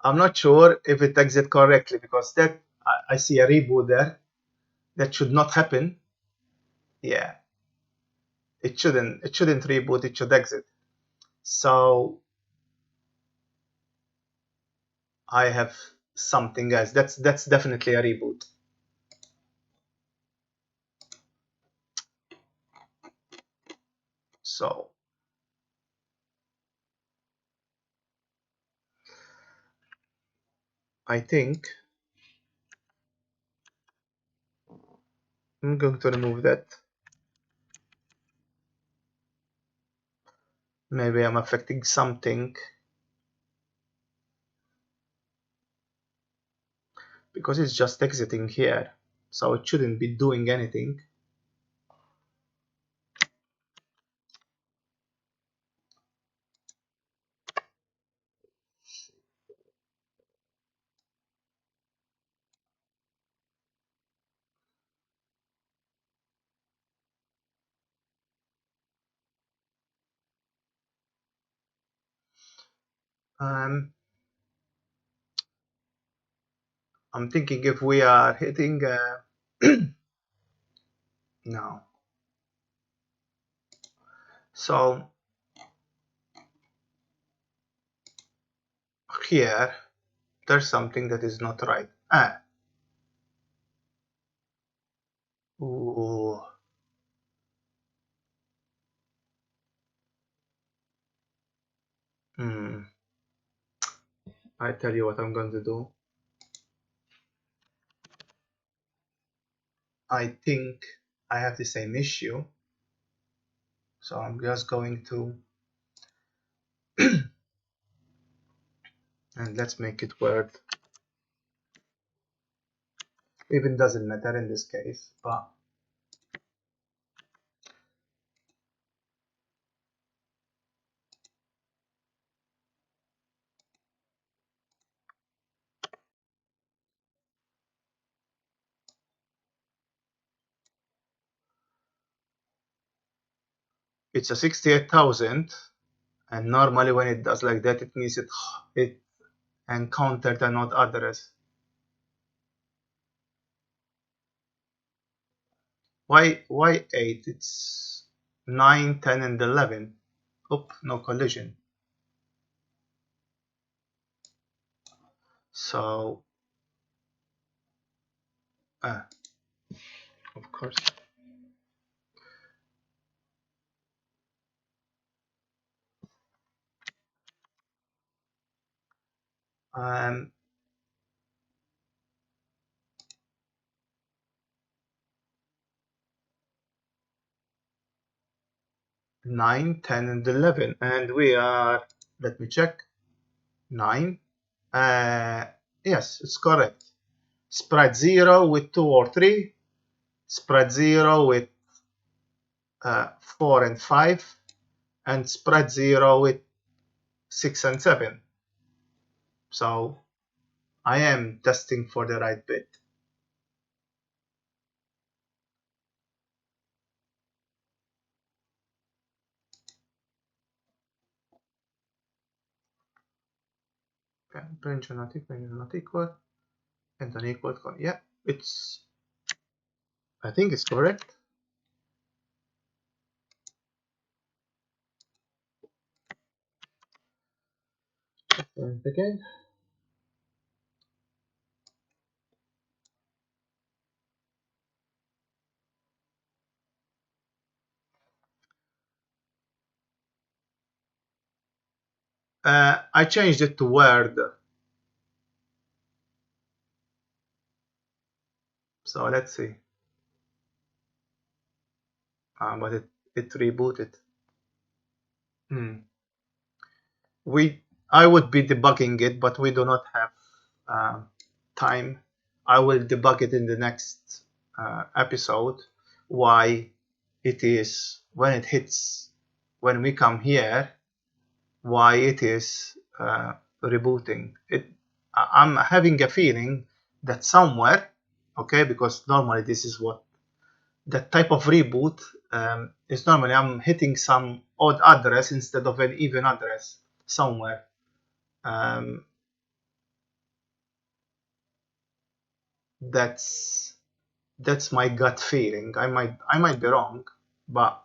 I'm not sure if it exit correctly, because that I see a reboot there. That should not happen. Yeah. It shouldn't reboot, it should exit. So I have something else. That's definitely a reboot. So I think I'm going to remove that. Maybe I'm affecting something, because it's just exiting here, so it shouldn't be doing anything. Um, I'm thinking if we are hitting no. So here there's something that is not right. Ooh. Hmm. I tell you what I'm going to do. I think I have the same issue, so I'm just going to and let's make it work. Even doesn't matter in this case, but it's a 68,000, and normally when it does like that, it means it encountered a not address. Why 8? It's 9, 10, and 11. Oop, no collision. So, of course. 9, 10, and 11, and we are, let me check, 9. Yes, it's correct. Spread 0 with 2 or 3, spread 0 with 4 and 5, and spread 0 with 6 and 7. So I am testing for the right bit. Okay, range not equal, and unequal. Yeah, I think it's correct. And again. I changed it to Word. So let's see. But it rebooted. I would be debugging it, but we do not have time. I will debug it in the next episode. Why it is when we come here, why it is rebooting. I'm having a feeling that somewhere, okay, because normally this is what that type of reboot is normally I'm hitting some odd address instead of an even address somewhere. That's my gut feeling. I might be wrong, but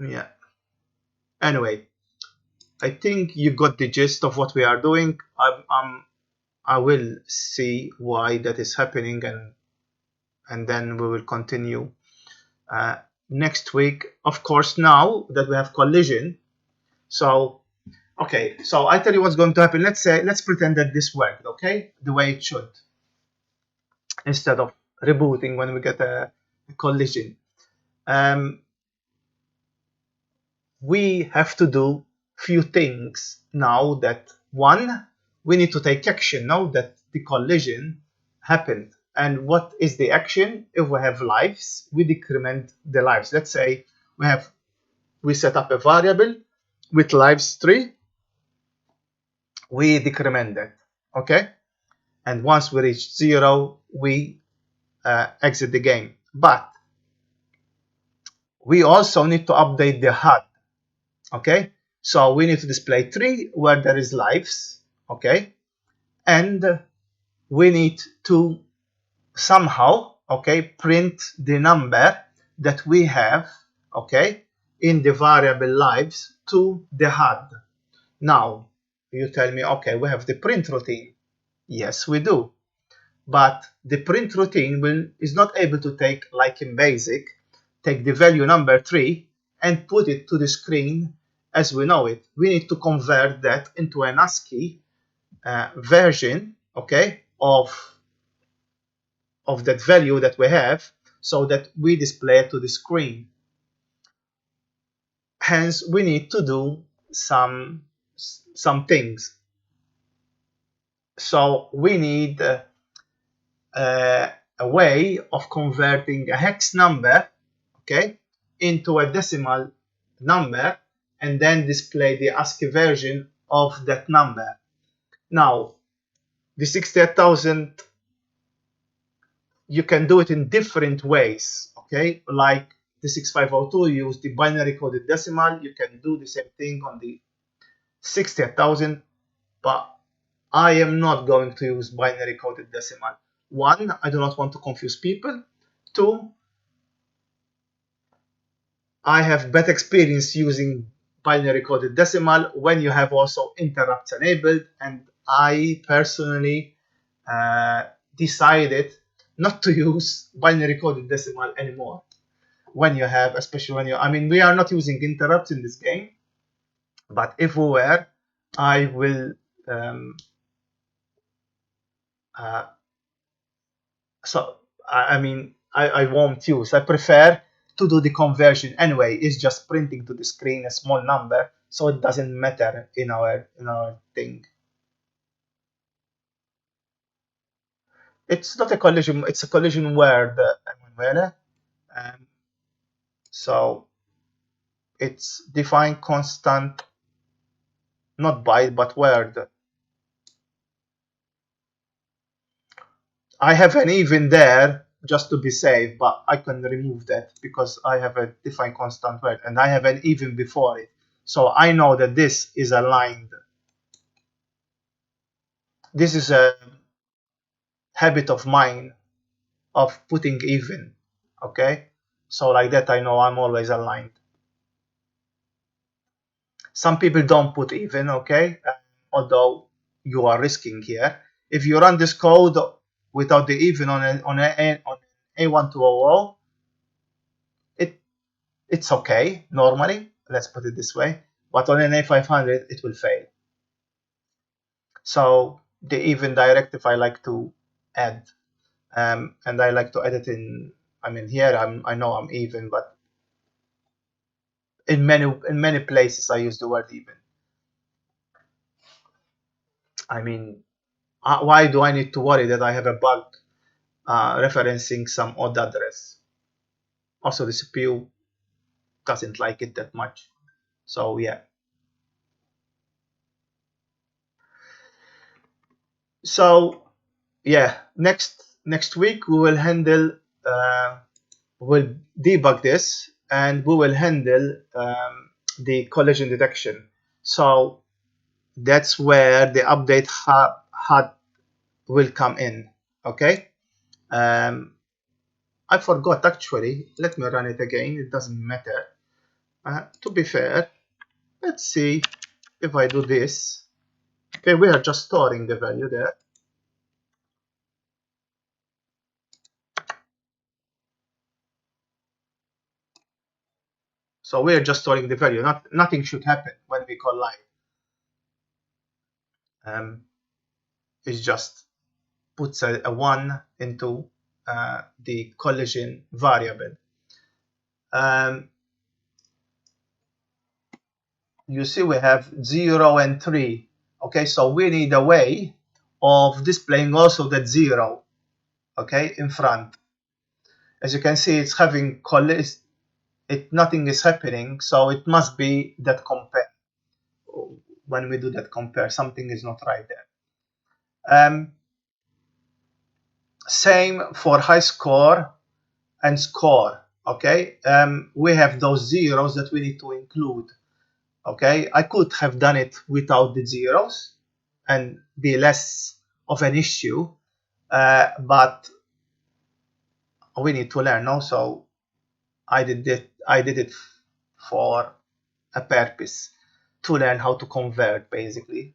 yeah. Anyway, I think you got the gist of what we are doing. I will see why that is happening, and then we will continue next week. Of course, now that we have collision, so okay. So I tell you what's going to happen. Let's pretend that this worked, okay, the way it should, instead of rebooting when we get a collision. Um, we have to do few things now. That one, we need to take action now that the collision happened. And what is the action? If we have lives, we decrement the lives. Let's say we set up a variable with lives 3, we decrement that, okay, and once we reach 0 we exit the game. But we also need to update the HUD. Okay, so we need to display 3 where there is lives, okay, and we need to somehow, okay, print the number that we have, okay, in the variable lives to the HUD. Now you tell me, okay, we have the print routine. Yes, we do, but the print routine is not able to take, like in BASIC, take the value number 3 and put it to the screen as we know it. We need to convert that into an ASCII version, okay, of that value that we have, so that we display it to the screen. Hence, we need to do some things. So we need a way of converting a hex number, okay, into a decimal number, and then display the ASCII version of that number. Now, the 68,000 you can do it in different ways. Okay, like the 6502 use the binary coded decimal. You can do the same thing on the 60000, but I am not going to use binary coded decimal. One, I do not want to confuse people. Two, I have better experience using binary coded decimal when you have also interrupts enabled, and I personally decided not to use binary coded decimal anymore when you have, especially when you, I mean, we are not using interrupts in this game, but if we were, I will um, uh, so I mean I won't use. I prefer to do the conversion anyway. It's just printing to the screen a small number, so it doesn't matter in our thing. It's not a collision. It's a collision word, Emanuele. Um, so it's define constant, not byte, but word. I have an even there just to be safe, but I can remove that because I have a defined constant word and I have an even before it. So I know that this is aligned. This is a habit of mine of putting even. Okay. So like that, I know I'm always aligned. Some people don't put even. Okay. Although you are risking here. If you run this code without the even on A1200, it's okay normally, let's put it this way, but on an A500 it will fail. So the even directive I like to add, and I like to add it in, I mean here I know I'm even, but in many places I use the word even. I mean, why do I need to worry that I have a bug referencing some odd address? Also the CPU doesn't like it that much, so yeah. So yeah, next week we will handle we'll debug this and we will handle the collision detection. So that's where the update HUD will come in. Okay. I forgot actually. Let me run it again. It doesn't matter. To be fair, let's see if I do this. Okay, we are just storing the value there. So we're just storing the value. Nothing should happen when we call live. It's just puts a 1 into the collision variable. You see we have 0 and 3. Okay, so we need a way of displaying also that 0, okay, in front. As you can see, it's having nothing is happening, so it must be that compare. When we do that compare, something is not right there. Same for high score and score. Okay, we have those zeros that we need to include. Okay, I could have done it without the zeros and be less of an issue, but we need to learn also. I did it for a purpose, to learn how to convert basically.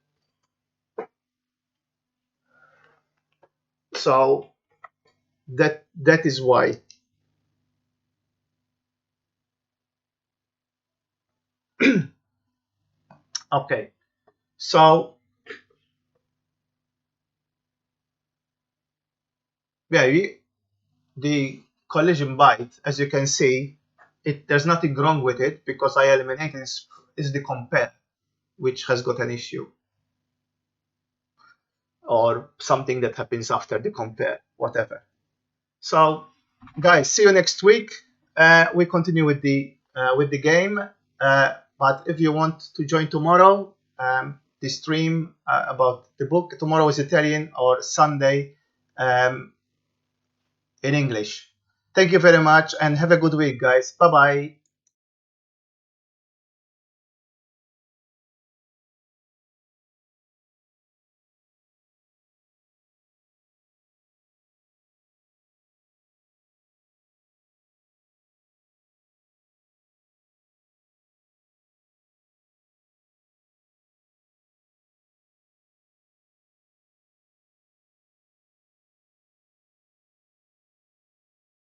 So that is why. Okay, so yeah, the collision byte, as you can see, there's nothing wrong with it because I eliminated is the compare, which has got an issue, or something that happens after the compare, whatever. So guys, see you next week. We continue with the game, but if you want to join tomorrow, the stream about the book, tomorrow is Italian, or Sunday, in English. Thank you very much and have a good week, guys. Bye bye.